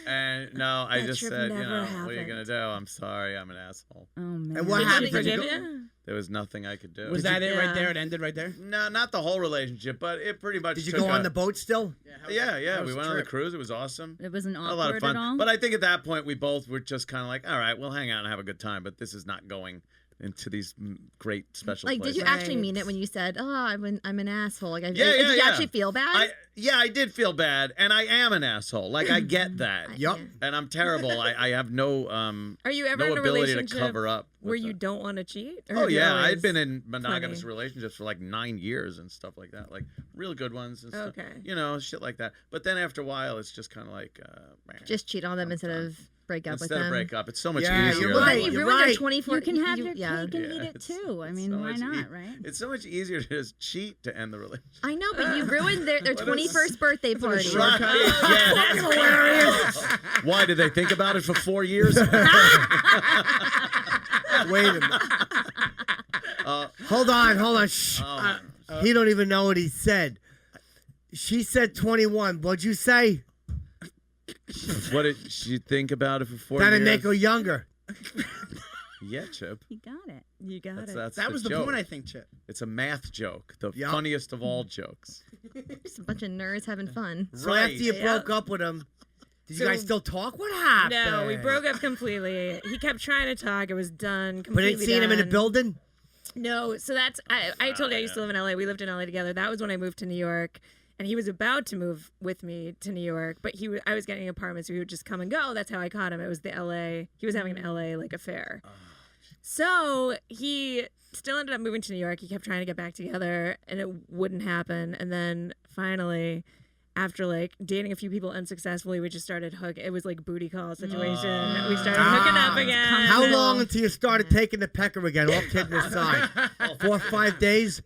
and no, I That just trip said, never what are you happened. gonna do? I'm sorry, I'm an asshole. Oh man. And what Did happened? she forgive you? There was nothing I could do. Was that it right Yeah. there? It ended right there? No, not the whole relationship, but it pretty much. Did you took go on a- the boat still? Yeah, how we was went the on the trip? cruise. It was awesome. It wasn't A awkward lot of fun. at all. But I think at that point we both were just kind of like, all right, we'll hang out and have a good time. But this is not going into these great special Like, places. did you actually Right. mean it when you said, "Oh, I'm an asshole"? Like, did Yeah, you yeah. actually feel bad? I did feel bad, and I am an asshole. Like I get that. Yup. And I'm terrible. I have no Are you ever no in a ability to relationship cover up. with where you that. don't want to cheat? Or Oh have you yeah, always- I'd been in monogamous funny? relationships for like 9 years and stuff like that, like real good ones and stuff. Okay. You know, shit like that. But then after a while, it's just kind of like Just cheat on them instead of break up with instead them. of break up. It's so much Yeah, easier. you're Well, right. you You're ruined right. their 24. You can have your yeah. cake and Yeah, eat it it's- too. I it's mean, so why much not, right? It's so much easier to just cheat to end the relationship. I know, but you ruined their What is- 21st birthday party. Right. Yeah. That's hilarious. Why did they think about it for 4 years? Wait a minute. Hold on. Shh. He don't even know what he said. She said 21. What'd you say? What did she think about it for 4 That'd years? make her younger. Yeah, Chip. You got it. You got it. That's That was the joke. point, I think, Chip. It's a math joke, the Yup. funniest of all jokes. Just a bunch of nerds having fun. So after you broke up with him, did you guys still talk? What happened? No, we broke up completely. He kept trying to talk. It was done. But Completely ain't seen him in the done. building? No, so that's I told you I used to live in LA. We lived in LA together. That was when I moved to New York, and he was about to move with me to New York, but I was getting an apartment, so he would just come and go. That's how I caught him. It was the LA. He was having an LA like affair. So he still ended up moving to New York. He kept trying to get back together, and it wouldn't happen. And then finally, after like dating a few people unsuccessfully, we just started It was like booty call situation. We started hooking up again. How long until you started taking the pecker again? All kidding aside. 4 or 5 days?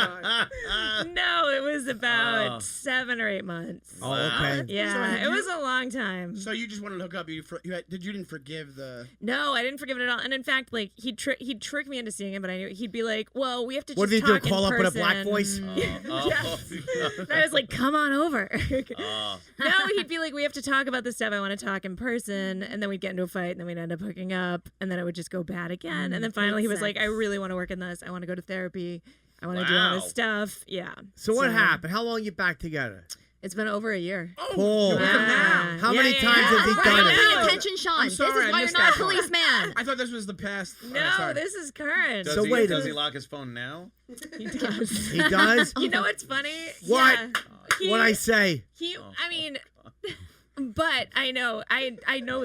No, it was about 7 or 8 months. Oh, okay. Yeah, So it was a long time. So you just wanted to hook up. You didn't forgive the. No, I didn't forgive it at all. And in fact, like he'd trick me into seeing him, but I knew he'd be like, "Well, we have to." What just did he do? talk in Call up with a black person." voice? And I was like, "Come on over." Oh. No, he'd be like, "We have to talk about this stuff. I want to talk in person." And then we'd get into a fight, and then we'd end up hooking up, and then it would just go bad again. And then finally, he was like, "I really want to work in this. I want to go to therapy. I want to do all Wow. this stuff." Yeah. So what happened? How long you back together? It's been over a year. Cool. Yeah. How many Yeah, times has he Right, done pay it? attention, Sean. I'm This sorry, is I why you're missed not a that part. policeman. I thought this was the past. No, sorry. this is current. Does, So he, wait a does he minute. lock his phone now? He does. He does? You know what's funny? What? Yeah. What'd I say? I mean, but I know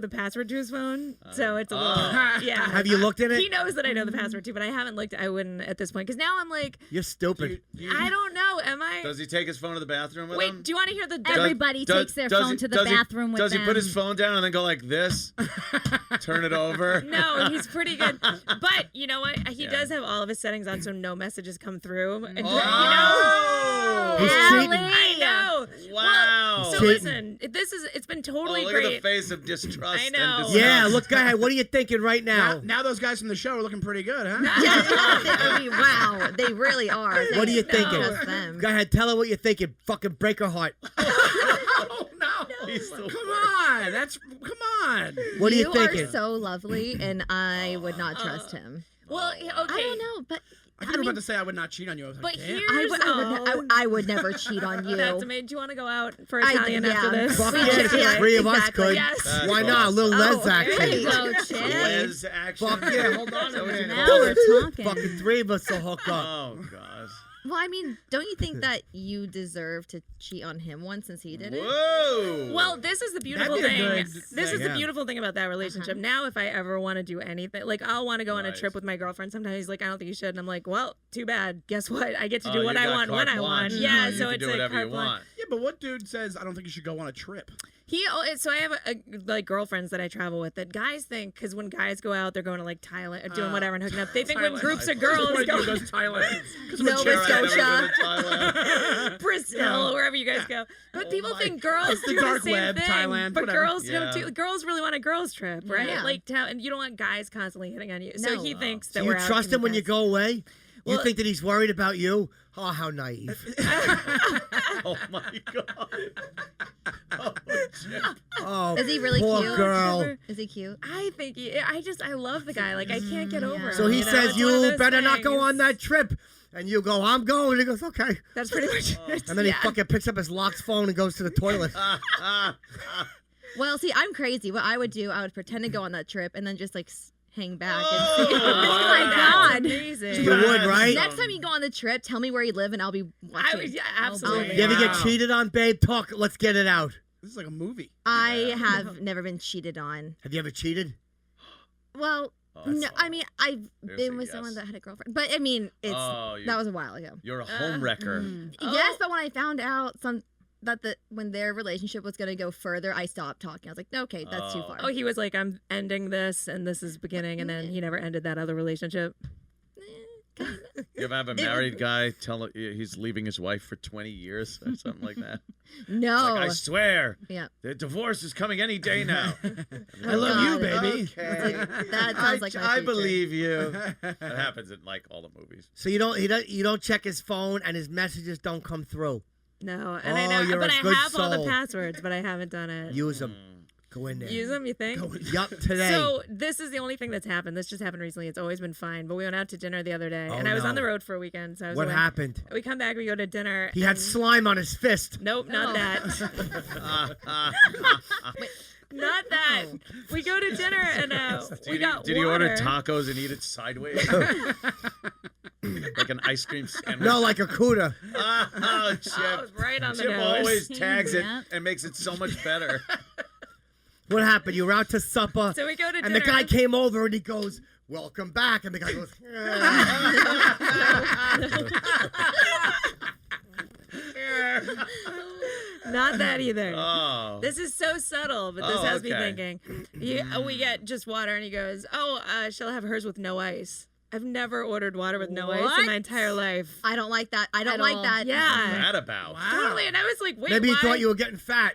the password to his phone, so it's a little, yeah. Have you looked at it? He knows that I know the password too, but I haven't looked. I wouldn't at this point because now I'm like, You're stupid. I don't know. Am I? Does he take his phone to the bathroom with him? Wait, do you want to hear the? Everybody takes their phone to the bathroom with Does them. he put his phone down and then go like this? Turn it over? No, he's pretty good. But you know what? He Yeah. does have all of his settings on, so no messages come through. And, Oh! He's cheating. I know. Wow. So Cheating. listen, it's been Oh, totally look great. at the face of distrust. I know. And disgust. Yeah, look, go ahead. What are you thinking right now? Now those guys from the show are looking pretty good, huh? I mean, wow, they really are. What are you thinking? Just them. Go ahead, tell her what you're thinking. Fucking break her heart. Oh no! He's the Come on, come on. What are you You thinking? are so lovely, and I would not trust him. Well, okay. I don't know, but I thought you were about to say I would not cheat on you. I was like, But damn. here's I would never cheat on you. That's amazing. Do you want to go out for I- Italian yeah. after this? Fuck We yeah, should do it. 3 of us Exactly. could. Yes. That's Why not? A little Oh, Les there you action. go, Chip. Les action. Fuck yeah, hold on a minute. Now we're talking. Fucking 3 of us will hook up. Oh, gosh. Well, I mean, don't you think that you deserve to cheat on him once since he did it? Whoa. Well, this is the beautiful That'd be thing. a good This is thing. the beautiful thing about that relationship. Now, if I ever want to do anything, like I'll want to go on a Right. trip with my girlfriend. Sometimes he's like, "I don't think you should," and I'm like, "Well, too bad. Guess what? I get to do Oh, what you I got want carte when I want." blanche. Yeah, You so can it's do like whatever carte you blanche. want. Yeah, but what dude says I don't think you should go on a trip? So I have like girlfriends that I travel with that guys think, because when guys go out, they're going to like Thailand or doing whatever and hooking up. They think when groups of girls go to Thailand. Nova Scotia, Brazil, wherever you guys go. But people think girls the do dark the same web, thing. Thailand, but whatever. girls don't do. Girls really want a girls trip, right? Yeah. Like, and you don't want guys constantly hitting on you. So No. he thinks that Do we're you out trust to him when you guys. go away? Well- You think that he's worried about you? Oh, how naive. Oh my god. Oh, Chip. Oh, is he really poor cute? girl. Is he cute? I think I love the guy. Like I can't get over him. So he you know? says, It's one of you those better not go things. on that trip. And you go, I'm going. And he goes, okay. That's pretty much it. And then he fucking picks up his locked phone and goes to the toilet. Well, see, I'm crazy. What I would do, I would pretend to go on that trip and then just like hang back and see. Oh my God. Amazing. You would, right? Next time you go on the trip, tell me where you live and I'll be watching. Absolutely. You ever get cheated on, babe? Talk. Let's get it out. This is like a movie. I have never been cheated on. Have you ever cheated? Well, no, I mean, I've There's been a with yes. someone that had a girlfriend, but I mean, it's Oh, that was a while ago. You're a home wrecker. Yes, but when I found out when their relationship was going to go further, I stopped talking. I was like, okay, that's too far. Oh, he was like, I'm ending this, and this is beginning, and then he never ended that other relationship. You ever have a married guy tell he's leaving his wife for 20 years or something like that? No. Like, I swear, Yeah. the divorce is coming any day now. I love you, God. baby. Okay. That sounds like my I future. believe you. That happens in like all the movies. So you don't check his phone and his messages don't come through. No, and Oh, I know, you're but a I good have all the soul. passwords, but I haven't done it. Use them. Go in there. Use them, you think? Yup, today. So this is the only thing that's happened. This just happened recently. It's always been fine. But we went out to dinner the other day, Oh, and I was no. on the road for a weekend. So I was What away. happened? We come back, we go to dinner. He had and- slime on his fist. Nope, not that. Not that. We go to dinner and we got Did he water. order tacos and eat it sideways? Like an ice cream sandwich? No, like a CUDA. Oh, Chip. Oh, right on the Chip nose. always tags it Yep. and makes it so much better. What happened? You were out to supper, So we go to and the dinner. guy came over and he goes, "Welcome back," and the guy goes, Not that either. Oh. This is so subtle, but this Oh, has me okay. thinking. We get just water, and he goes, she'll have hers with no ice. I've never ordered water with no ice in What? my entire life. I don't like that. I don't At like all. that. Yeah. That about? Totally. And I was like, wait, maybe he why? thought you were getting fat.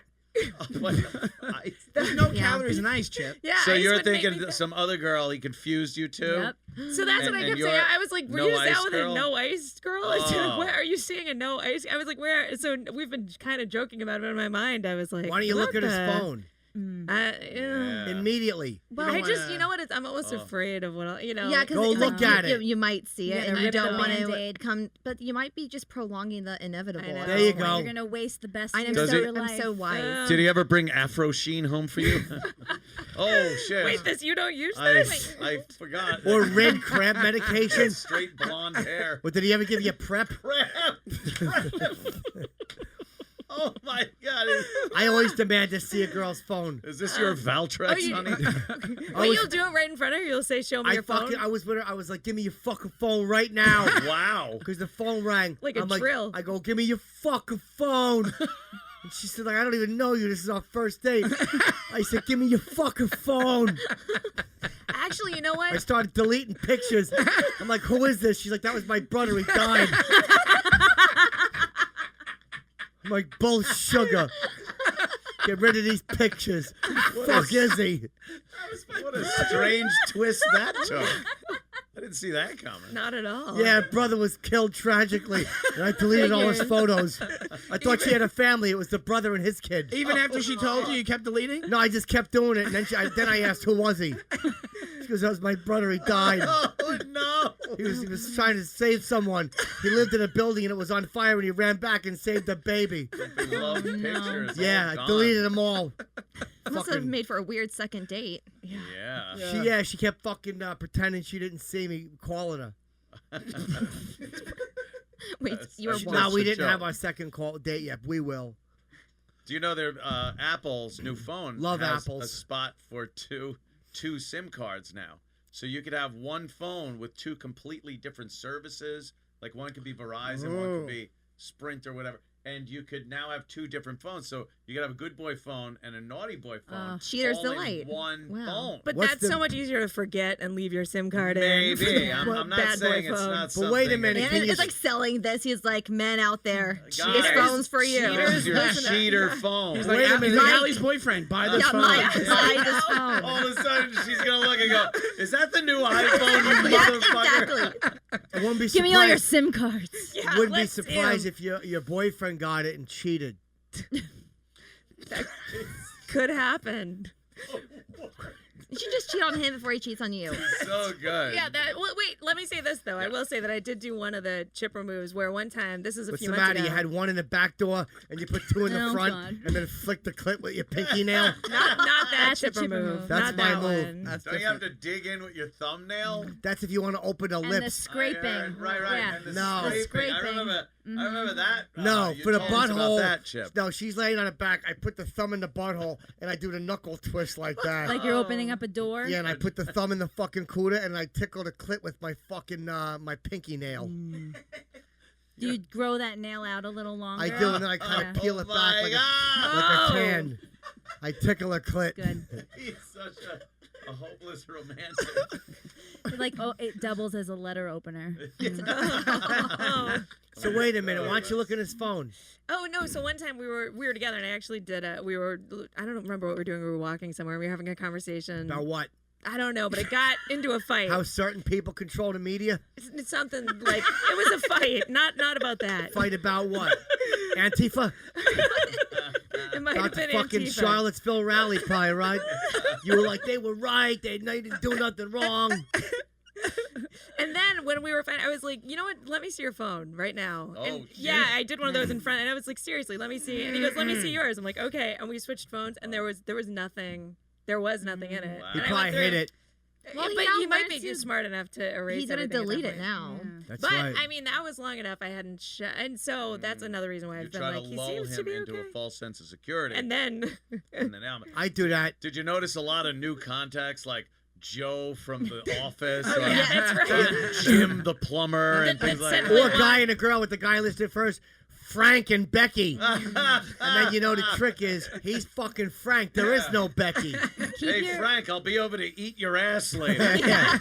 What the fuck? There's no Yeah. calories in ice, Chip. Yeah. So ice you're would make thinking me that some other girl he confused you to? Yep. So that's what And- I and kept you're saying. I was like, were no you just ice out with girl? a no ice girl? I said, Oh. where are you seeing a no ice? I was like, where? So we've been kind of joking about it in my mind. I was like, Why don't you look what at his the- phone Yeah. immediately? Well, don't I just, wanna- you know what? I'm almost afraid of what, Yeah, because Go look at it. You might see it, Yeah, and you you don't rip want the to Band-Aid. come. But you might be just prolonging the inevitable. I know. There you go. You're gonna waste the best I am years Does of it- your life. I'm so wise. Did he ever bring Afro Sheen home for you? Oh, shit. Wait, this you don't use I, this? I forgot. Or red crab medication? Straight blonde hair. Or did he ever give you prep? Prep. Oh my God! I always demand to see a girl's phone. Is this your Valtrex, you- honey? Wait, you'll do it right in front of her. You'll say, "Show me your phone." I was with her. I was like, "Give me your fucking phone right now." Wow. Because the phone rang. Like a I'm drill. I go, "Give me your fucking phone." And she said, "Like I don't even know you. This is our first date." I said, "Give me your fucking phone." Actually, you know what? I started deleting pictures. I'm like, "Who is this?" She's like, "That was my brother. He died." I'm like, "Bull sugar. Get rid of these pictures." Fuck is he? What a strange twist that took. I didn't see that coming. Not at all. Yeah, brother was killed tragically. And I deleted all his photos. I thought she had a family. It was the brother and his kid. Even after she told you, you kept deleting? No, I just kept doing it. And then I asked, who was he? Because that was my brother. He died. Oh no! He was trying to save someone. He lived in a building and it was on fire and he ran back and saved the baby. Beloved pictures. Yeah, all I gone. deleted them all. Must have Fucking- made for a weird second date. Yeah. She kept fucking pretending she didn't see me calling her. Wait, That's- you were that's one. No, just we a didn't joke. have our second call date yet. We will. Do you know their Apple's new phone Love has apples. a spot for two SIM cards now? So you could have one phone with two completely different services. Like one could be Verizon, one could be Sprint or whatever. And you could now have two different phones. So You gotta have a good boy phone and a naughty boy phone. Cheater's all in delight. one Wow. phone. But What's that's the- so much easier to forget and leave your SIM card in. Maybe. I'm Well, not bad boy saying it's phone. not But something. wait a minute. And Can you it's like selling this. He's like, men out there, Guys, this phone's for you. Here's your Listen to- cheater phone. He's Wait like, a minute. he's like Allie's boyfriend. Buy this Yeah, phone. buy this phone. All of a sudden, she's gonna look and go, "Is that the new iPhone, you Yeah, motherfucker?" exactly. I wouldn't be surprised. Give me all your SIM cards. Yeah, Wouldn't be let's see surprised him. if your boyfriend got it and cheated. That could happen. You should just cheat on him before he cheats on you. So good. Yeah, wait, let me say this though. I will say that I did do one of the chipper moves where one time, this is a What's few the months matter? ago. You had one in the back door and you put two in the Oh, front God. and then flick the clip with your pinky nail. not that That's a chipper chipper move. move. That's not my that move. one. That's Don't you have different. to dig in with your thumbnail? That's if you want to open the And lips. the scraping. Right. Yeah. And the No. scraping. scraping. I remember that. No, You for the told us about butthole. that, Chip. No, she's laying on her back. I put the thumb in the butthole and I do the knuckle twist like that. Like you're opening up a door. Yeah, and I put the thumb in the fucking cooter and I tickle the clit with my fucking my pinky nail. Do you grow that nail out a little longer? I do, and then I kind of Yeah. peel it Oh back my like God. a can. I tickle her clit. Good. He's such a hopeless romantic. Like, oh, it doubles as a letter opener. So wait a minute. Why don't you look at his phone? Oh no! So one time we were together, and I actually did I don't remember what we were doing. We were walking somewhere. We were having a conversation. About what? I don't know, but it got into a fight. How certain people control the media? It's something like it was a fight, not about that. Fight about what? Antifa? It might About have the been fucking Antifa. Charlottesville rally, probably, right? You were like, they were right. They didn't do nothing wrong. And then when we were fighting, I was like, you know what? Let me see your phone right now. Oh, and shit. yeah, I did one of those in front, and I was like, seriously, let me see. And he goes, let me see yours. I'm like, okay. And we switched phones, and there was nothing. There was nothing in it. Wow. He And I probably went through hit it. Well, but now he might once be you- smart enough to erase. He's gonna everything at that delete it point. now. That's But right. I mean, that was long enough. I hadn't, and so that's another reason why You I've been try like, to he lull seems to him be into okay. a false sense of security. And then, And then I do that. did you notice a lot of new contacts like Joe from The Office? oh yeah, that's right. Jim the plumber and That- things that like said that. Or a guy and a girl with the guy listed first. Frank and Becky. And then you know the trick is he's fucking Frank. There is no Becky. Hey, Frank, I'll be over to eat your ass later. Yeah.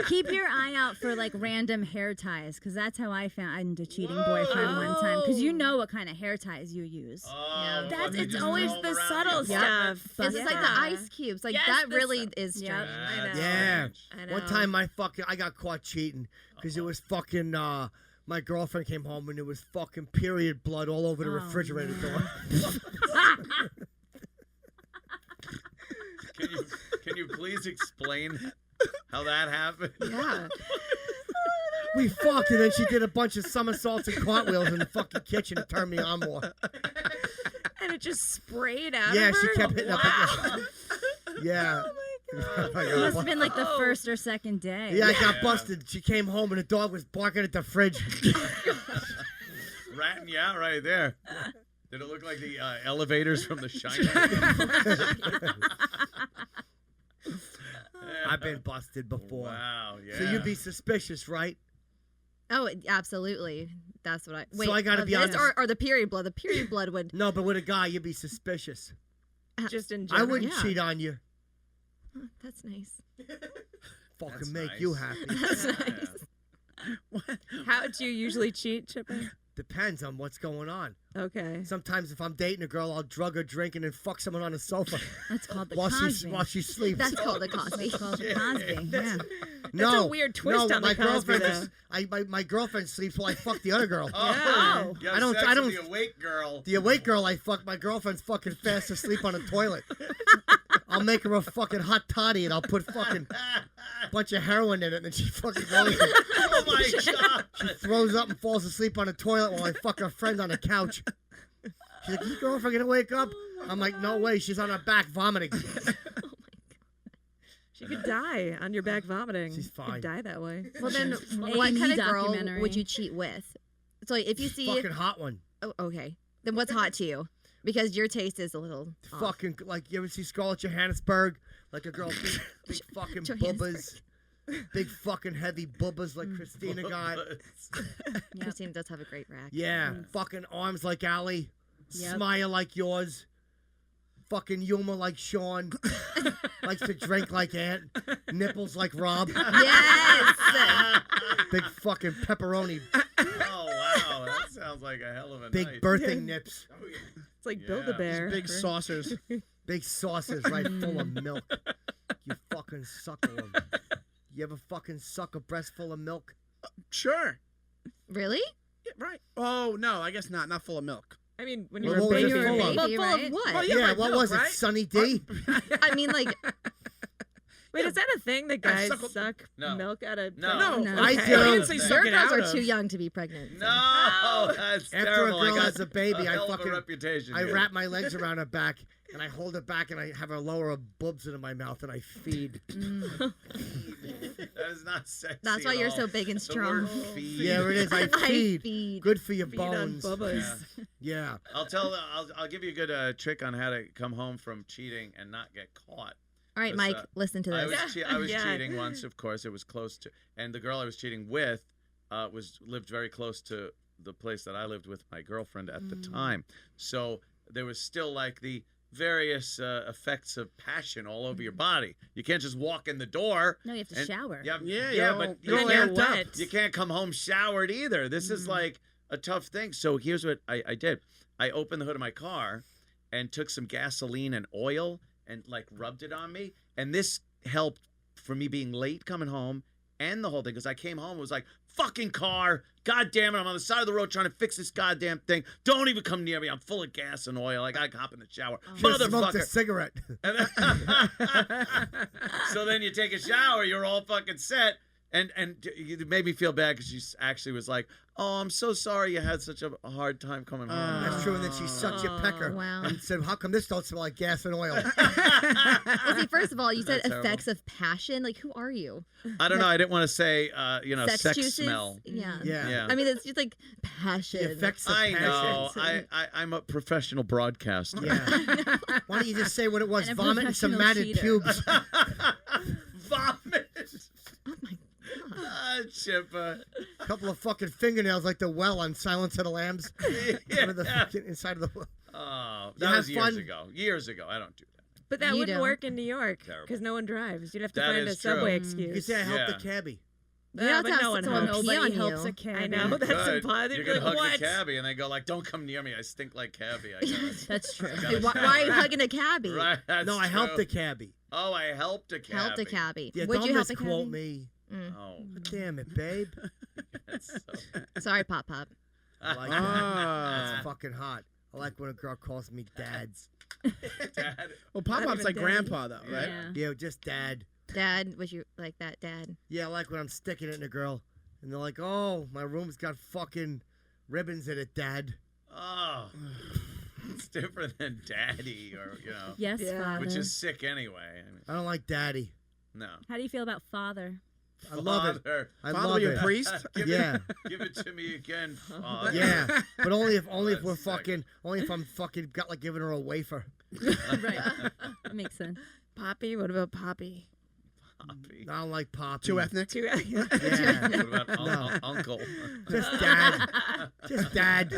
Keep your eye out for like random hair ties, because that's how I found a cheating boyfriend one time. Because you know what kind of hair ties you use. Oh, That's fucking it's just always roll the around subtle your stuff. This is like the Yeah. ice cubes. Like Yes, that the really su- is strange. Yep, I know. Yeah. I know. One time I got caught cheating because it was fucking my girlfriend came home and there was fucking period blood all over the refrigerator door. Can you please explain how that happened? Yeah. We fucked and then she did a bunch of somersaults and cartwheels in the fucking kitchen to turn me on more. And it just sprayed out. Yeah, of her? she kept hitting up Wow. Yeah. It must have been like the first or second day. Yeah, I got busted. She came home and the dog was barking at the fridge. Ratting you out right there. Did it look like the elevators from The Shining? I've been busted before. Wow, yeah. So you'd be suspicious, right? Oh, absolutely. That's what I. Wait, I gotta be this honest. or the period blood. The period blood would. No, but with a guy, you'd be suspicious. Just in I general. wouldn't yeah. cheat on you. Oh, that's nice. Fucking That's make nice. you happy. That's nice. How do you usually cheat, Chipper? Depends on what's going on. Okay. Sometimes if I'm dating a girl, I'll drug her, drink, and then fuck someone on the sofa That's called the while Cosby. she sleeps. That's called the Cosby. That's called the Cosby. Yeah. no, a weird twist no, on the my Cosby, girlfriend. My girlfriend sleeps while I fuck the other girl. Oh, you have I don't- sex I don't- with the awake girl. The awake girl I fuck, my girlfriend's fucking fast asleep on the toilet. I'll make her a fucking hot toddy and I'll put fucking bunch of heroin in it and then she fucking goes. Oh my god! She throws up and falls asleep on the toilet while I fuck her friend on the couch. She's like, "Your girlfriend gonna wake up?" I'm like, "No way, she's on her back vomiting." She could die on your back vomiting. She's She fine. could die that way. Well, then, A&E what kind of girl documentary. would you cheat with? So if you see, Fucking hot one. oh, okay, then what's hot to you? Because your taste is a little off. Fucking like you ever see Scarlett Johannesburg? Like a girl, big fucking bubbas, big fucking heavy bubbas like Cristina got. Christine does have a great rack. Yeah, fucking arms like Allie. Yep. smile like yours, fucking humor like Sean, likes to drink like Ant, nipples like Rob, Yes. big fucking pepperoni, Oh wow, that sounds like a hell of a big night. birthing nips, It's like Yeah. Build-A-Bear. Big saucers. big saucers right full of milk. You fucking suckle them. You ever fucking suck a breast full of milk? Sure. Really? Yeah, right. Oh no, I guess not. Not full of milk. I mean, when Well, you were what was baby, it full of? But baby, full right? of what? Oh, Yeah, right, what milk, was it? right? Sunny D? I mean, like, Wait, is that a thing that guys suckle- suck No. milk out of? No. No. I okay. do. I didn't say Your suck your it girls out are of. too young to be pregnant. so. No, that's After terrible. a girl I got has a baby, a I hell of a fucking reputation. I here. wrap my legs around her back and I hold her back and I have her lower her boobs into my mouth and I feed. That is not sexy. That's why at you're all. so big and The strong. word feed. Yeah, it is. I feed. feed. Good for your Feed on bones. Bubba's. Yeah. I'll give you a good trick on how to come home from cheating and not get caught. All right, Because, Mike, listen to I this. was, I was Yeah. cheating once, of course. It was close to, and the girl I was cheating with lived very close to the place that I lived with my girlfriend at the time. So there was still like the various effects of passion all over your body. You can't just walk in the door. No, you have to and- shower. Yeah, yeah, you're but all- you you're all can't, amped up. wet. you can't come home showered either. This is like a tough thing. So here's what I did. I opened the hood of my car and took some gasoline and oil and like rubbed it on me. And this helped for me being late coming home and the whole thing. Because I came home, it was like, fucking car. God damn it. I'm on the side of the road trying to fix this goddamn thing. Don't even come near me. I'm full of gas and oil. I got to hop in the shower. Just smoked a Motherfucker. cigarette. So then you take a shower, you're all fucking set, and it made me feel bad because she actually was like, "Oh, I'm so sorry you had such a hard time coming home." That's true. And then she sucked your pecker wow. and said, "How come this don't smell like gas and oil?" Well, see, first of all, you said That's terrible. effects of passion. Like, who are you? I don't know. I didn't want to say, sex juices? smell. Yeah. Yeah. Yeah. I mean, it's just like passion. The effects of I passion. know. I'm a professional broadcaster. Yeah. Why don't you just say what it was? And a Vomit and some professional matted cheater. pubes. Vomit. Oh my god. Chipper. A couple of fucking fingernails like the well on Silence of the Lambs. Under the fucking inside of the well. Oh, You that was have years fun? ago. Years ago. I don't do that. But that You wouldn't don't. work in New York Terrible. because no one drives. You'd have to That find a is true. subway You excuse. say I helped Yeah. the cabbie. You have but to have no one someone helps. pee Nobody on helps you. a cabbie. I know that's Good. implied. You're They'd be gonna like, hug what? the cabbie, and they go like, "Don't come near me. I stink like cabbie." I guess. That's true. I Hey, gotta why are you hugging a cabbie? Right. That's No, I helped the true. cabbie. Oh, I helped a cabbie. Helped a cabbie. Yeah, Would don't you help a misquote cabbie? me. Oh, God damn it, babe. that's so... Sorry, Pop Pop. I like that. Ah. That's fucking hot. I like when a girl calls me dads. Dad. Well, Pop Not Pop's even like daddy. grandpa though, right? Yeah. Yeah, just dad. Dad, would you like that, Dad? Yeah, I like when I'm sticking it in a girl. And they're like, "Oh, my room's got fucking ribbons in it, Dad." Oh, it's different than daddy, or Yes, Yeah. father. which is sick anyway. I mean, I don't like daddy. no. How do you feel about father? I love it. Father. I Father, love be a it. priest. Give Yeah. It, give it to me again, Father. Yeah, but only if That's we're sick. fucking, only if I'm fucking got like giving her a wafer. Right. That makes sense. Poppy? What about Poppy? Poppy. I don't like Poppy. Too ethnic. Yeah, What about No. uncle? just dad. Just dad.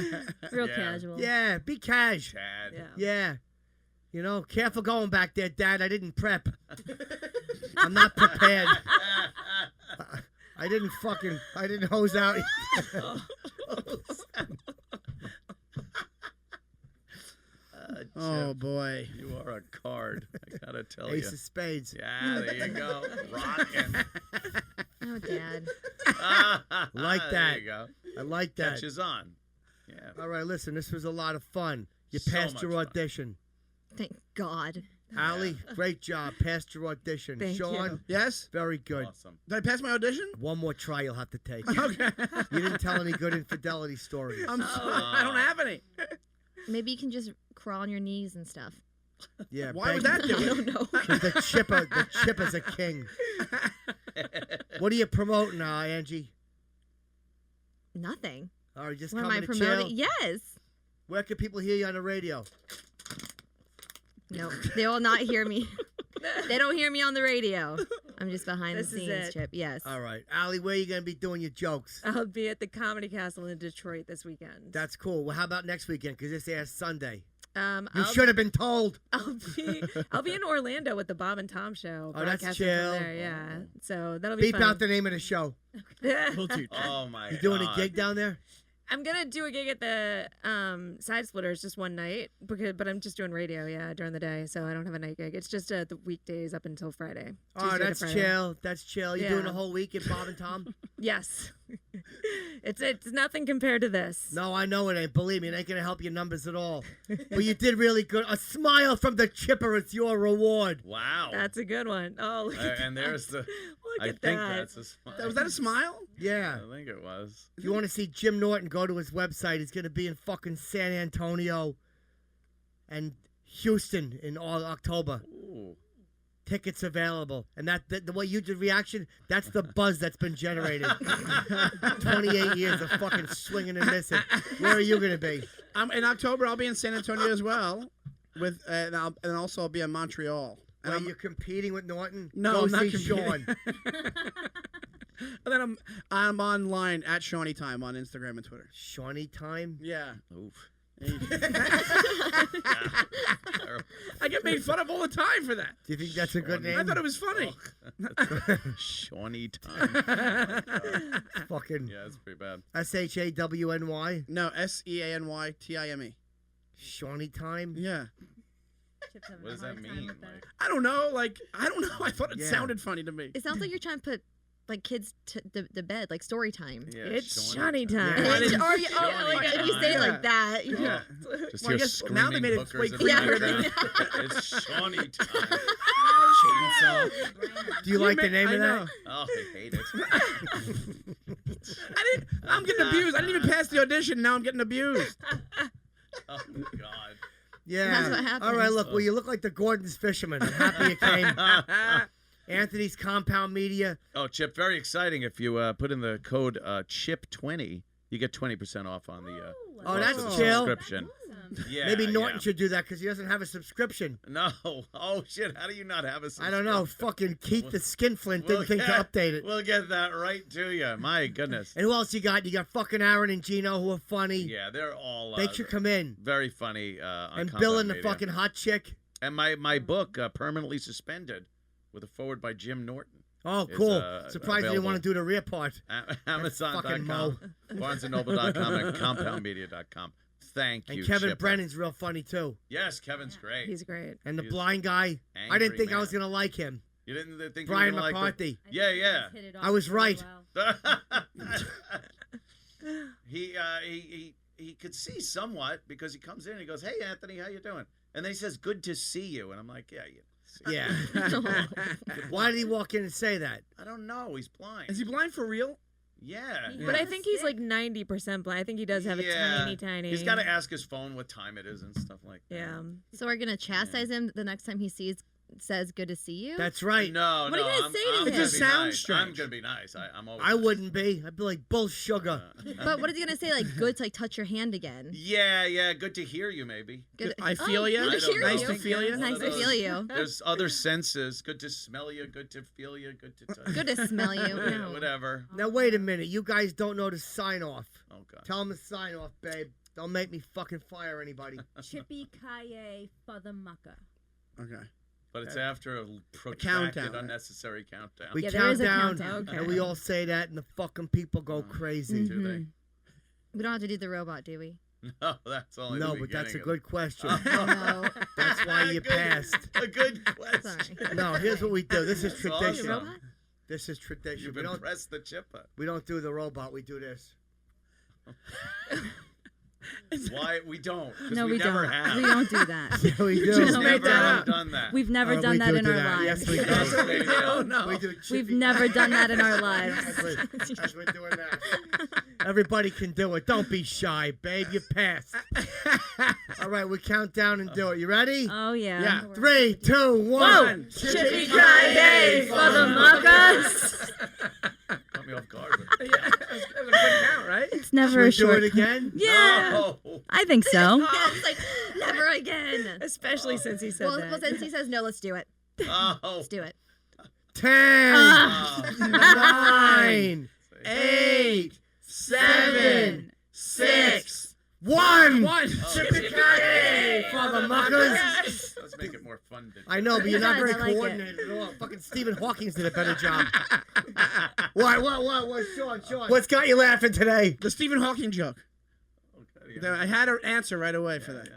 Real Yeah. casual. Yeah, be cash. Chad. Yeah. Yeah. You know, careful going back there, Dad. I didn't prep. I'm not prepared. I didn't hose out. Oh boy. You are a card. I gotta tell Ace you. of spades. Yeah, there you go. Rocking. Oh, Dad. Like There that. you go. I like that. Catches on. Yeah. All right, listen, this was a lot of fun. You So passed much your fun. audition. Thank God. Allie, great job. Passed your audition. Thank Sean, you. Yes. very good. Awesome. Did I pass my audition? One more try you'll have to take. Okay. You didn't tell any good infidelity stories. I'm sorry. I don't have any. Maybe you can just crawl on your knees and stuff. Yeah, Why would that do I it? don't know. Because the chipper's a king. What are you promoting now, Angie? Nothing. All right, just What am I coming to chill. promoting? Yes. Where can people hear you on the radio? No, they will not hear me. They don't hear me on the radio. I'm just behind This the is scenes, it. Chip. Yes. All right, Allie, where are you gonna be doing your jokes? I'll be at the Comedy Castle in Detroit this weekend. That's cool. Well, how about next weekend? Because this airs Sunday. You I'll, should have been told. I'll be in Orlando with the Bob and Tom show. Oh, that's broadcasting from chill. there, yeah. So that'll be Beep fun. out the name of the show. We'll do that. Oh my You doing God. a gig down there? I'm gonna do a gig at the Side Splitters just one night, but I'm just doing radio, during the day, so I don't have a night gig. It's just the weekdays up until Friday. Oh, Tuesday to that's Friday. chill. That's chill. You doing Yeah. the whole week at Bob and Tom? Yes, it's nothing compared to this. No, I know it ain't. Believe me, it ain't gonna help your numbers at all. But you did really good. A smile from the Chipper. It's your reward. Wow. That's a good one. Oh, look at And there's the. Look I at think that. that's a smile. Was that a smile? Yeah. I think it was. If you want to see Jim Norton, go to his website. He's going to be in fucking San Antonio and Houston in all October. Ooh. Tickets available. And the way you did reaction, that's the buzz that's been generated. 28 years of fucking swinging and missing. Where are you going to be? In October, I'll be in San Antonio as well, and also I'll be in Montreal. And Are you competing with Norton? No, go I'm not see competing. Sean. And then I'm online at Shawnee Time on Instagram and Twitter. Shawnee Time? Yeah. Oof. I get made fun of all the time for that. Do you think that's a good name? I thought it was funny. Shawnee Time. Fucking Yeah, that's pretty bad. SHAWNY? No, SEANYTIME. Shawnee Time? Yeah. What does that mean? Like, I don't know. I don't know. I thought it Yeah. sounded funny to me. It sounds like you're trying to put like kids to bed, like story time. yeah, It's Shawnee time. Yeah. And Shawnee if you say it time. like that, you Yeah. Just Well, I hear guess now they made it screaming way hookers clearer every Yeah. night. It's Shawnee Time. Do you like the name I of know. that? Oh, I hate it. I'm getting abused. I didn't even pass the audition. Now I'm getting abused. Oh, God. Yeah. That's what happens. All right, look. Well, you look like the Gordon's fisherman. I'm happy you came. Anthony's Compound Media. Oh, Chip, very exciting. If you put in the code CHIP20, you get 20% off on the Oh, that's chill. subscription. Yeah, Maybe Norton yeah. should do that because he doesn't have a subscription. No. Oh, shit. How do you not have a subscription? I don't know. Fucking Keith the Skinflint didn't think to update it. We'll get that right to you. My goodness. And who else you got? You got fucking Aaron and Gino who are funny. Yeah, they're all They should come in. very funny. On And Compound Bill and the Media. fucking hot chick. And my book, Permanently Suspended, with a forward by Jim Norton. Oh, Is, cool. Surprised you didn't want to do the rear part. fucking Mo. Amazon.com, BarnesandNoble.com, and CompoundMedia.com. Thank you, And Kevin Chipper. Brennan's real funny too. Yes, Kevin's great. He's great. And the He's blind guy. I didn't angry think I was man. gonna like him. You didn't think Brian you were gonna McCarthy. Like yeah, yeah. I was right. He could see somewhat because he comes in and he goes, "Hey, Anthony, how you doing?" And then he says, "Good to see you." And I'm like, "Yeah, you." Yeah. Why did he walk in and say that? I don't know. He's blind. Is he blind for real? Yeah. But I think he's like 90% blind. I think he does have a tiny. He's got to ask his phone what time it is and stuff like that. Yeah. So we're gonna chastise him the next time he says good to see you. That's right. No, What are you gonna say to I'm him? It gonna just be sounds nice. strange. I'm gonna be nice. I'm always. I wouldn't be. I'd be like, bull sugar. But what is he gonna say? Like good to like touch your hand again. Yeah, yeah. Good to hear you. Maybe. Good. I feel ya. Good I to don't hear know. Nice you. to feel ya. Nice to feel you. There's other senses. Good to smell you. Good to feel you. Good to touch. Good to smell you. Yeah, No. whatever. Now wait a minute. You guys don't know to sign off. Oh God. Tell him to sign off, babe. Don't make me fucking fire anybody. Chippy Kaye for the mucker. Okay. But it's after a protracted, countdown. unnecessary countdown. We Yeah, there count is a down, countdown. and we all say that, and the fucking people go crazy. Do they? We don't have to do the robot, do we? No, that's only the No, but that's a beginning good question. No. That's why you Good- passed. A good question. Sorry. No, here's what we do. This is That's tradition. The awesome. robot? This is tradition. You've We don't, impressed the chipper. we don't do the robot. We do this. Why we don't? 'Cause No, we never don't. have. We don't do that. Yeah, we do. Just No, made we that don't. up. done that. We've never Oh, done we that do in do our that. lives. Yes, we do. Yes, we do. Oh, no. We do We've chippy- never done that in our lives. As we're doing that. Everybody can do it. Don't be shy, babe. You passed. All right, we count down and do it. You ready? Oh yeah. Yeah. 3, 2, 1. Chippy Kaye for the muckers. Caught me off guard. Yeah, that was a good count, right? It's Should never we a do short. it again? Yeah. No. I think so. Yeah, it's like never again. Especially since he said Well, that. since he says no, let's do it. Oh. Let's do it. 10, Ah. 9, 8, 7, 6, 1. Yippee-ki-yay, motherfuckers. Let's make it more fun. I know, but you're not very I like it. coordinated at all. Fucking Stephen Hawking's did a better job. What? Sean. What's got you laughing today? The Stephen Hawking joke. Okay, yeah. I had an answer right away for that. Yeah.